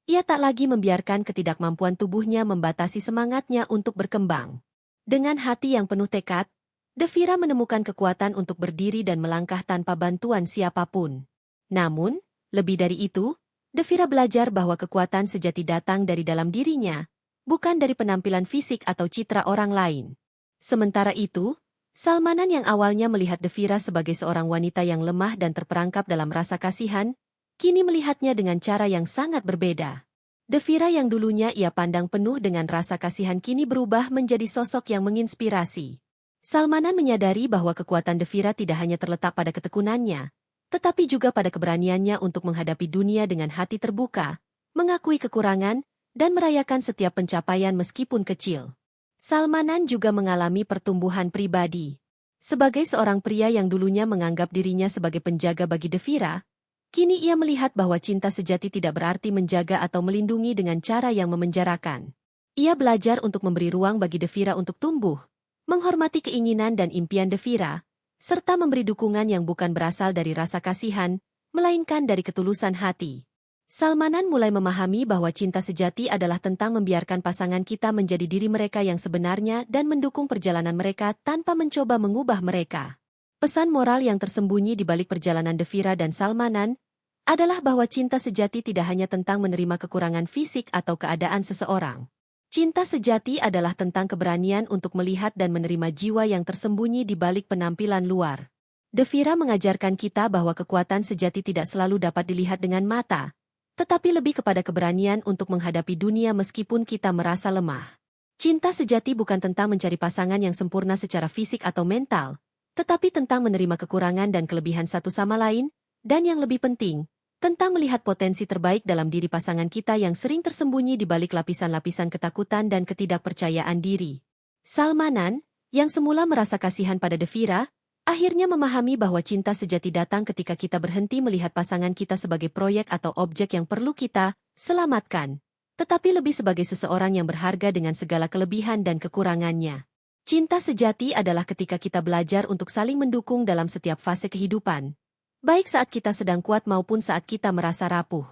ia tak lagi membiarkan ketidakmampuan tubuhnya membatasi semangatnya untuk berkembang. Dengan hati yang penuh tekad, Devira menemukan kekuatan untuk berdiri dan melangkah tanpa bantuan siapapun. Namun, lebih dari itu, Devira belajar bahwa kekuatan sejati datang dari dalam dirinya, bukan dari penampilan fisik atau citra orang lain. Sementara itu, Salmanan yang awalnya melihat Devira sebagai seorang wanita yang lemah dan terperangkap dalam rasa kasihan, kini melihatnya dengan cara yang sangat berbeda. Devira yang dulunya ia pandang penuh dengan rasa kasihan kini berubah menjadi sosok yang menginspirasi. Salmanan menyadari bahwa kekuatan Devira tidak hanya terletak pada ketekunannya, tetapi juga pada keberaniannya untuk menghadapi dunia dengan hati terbuka, mengakui kekurangan, dan merayakan setiap pencapaian meskipun kecil. Salmanan juga mengalami pertumbuhan pribadi. Sebagai seorang pria yang dulunya menganggap dirinya sebagai penjaga bagi Devira, kini ia melihat bahwa cinta sejati tidak berarti menjaga atau melindungi dengan cara yang memenjarakan. Ia belajar untuk memberi ruang bagi Devira untuk tumbuh, menghormati keinginan dan impian Devira, serta memberi dukungan yang bukan berasal dari rasa kasihan, melainkan dari ketulusan hati. Salmanan mulai memahami bahwa cinta sejati adalah tentang membiarkan pasangan kita menjadi diri mereka yang sebenarnya dan mendukung perjalanan mereka tanpa mencoba mengubah mereka. Pesan moral yang tersembunyi di balik perjalanan Devira dan Salmanan adalah bahwa cinta sejati tidak hanya tentang menerima kekurangan fisik atau keadaan seseorang. Cinta sejati adalah tentang keberanian untuk melihat dan menerima jiwa yang tersembunyi di balik penampilan luar. Devira mengajarkan kita bahwa kekuatan sejati tidak selalu dapat dilihat dengan mata, tetapi lebih kepada keberanian untuk menghadapi dunia meskipun kita merasa lemah. Cinta sejati bukan tentang mencari pasangan yang sempurna secara fisik atau mental, tetapi tentang menerima kekurangan dan kelebihan satu sama lain, dan yang lebih penting, tentang melihat potensi terbaik dalam diri pasangan kita yang sering tersembunyi di balik lapisan-lapisan ketakutan dan ketidakpercayaan diri. Salmanan, yang semula merasa kasihan pada Devira, akhirnya memahami bahwa cinta sejati datang ketika kita berhenti melihat pasangan kita sebagai proyek atau objek yang perlu kita selamatkan, tetapi lebih sebagai seseorang yang berharga dengan segala kelebihan dan kekurangannya. Cinta sejati adalah ketika kita belajar untuk saling mendukung dalam setiap fase kehidupan, baik saat kita sedang kuat maupun saat kita merasa rapuh.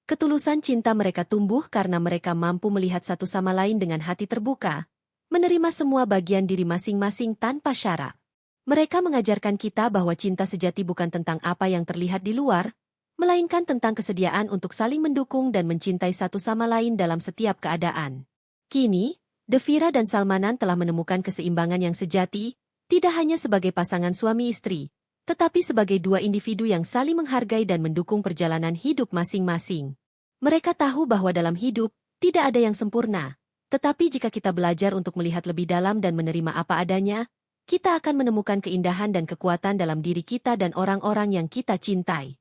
Ketulusan cinta mereka tumbuh karena mereka mampu melihat satu sama lain dengan hati terbuka, menerima semua bagian diri masing-masing tanpa syarat. Mereka mengajarkan kita bahwa cinta sejati bukan tentang apa yang terlihat di luar, melainkan tentang kesediaan untuk saling mendukung dan mencintai satu sama lain dalam setiap keadaan. Kini, Devira dan Salmanan telah menemukan keseimbangan yang sejati, tidak hanya sebagai pasangan suami istri, tetapi sebagai dua individu yang saling menghargai dan mendukung perjalanan hidup masing-masing. Mereka tahu bahwa dalam hidup, tidak ada yang sempurna, tetapi jika kita belajar untuk melihat lebih dalam dan menerima apa adanya, kita akan menemukan keindahan dan kekuatan dalam diri kita dan orang-orang yang kita cintai.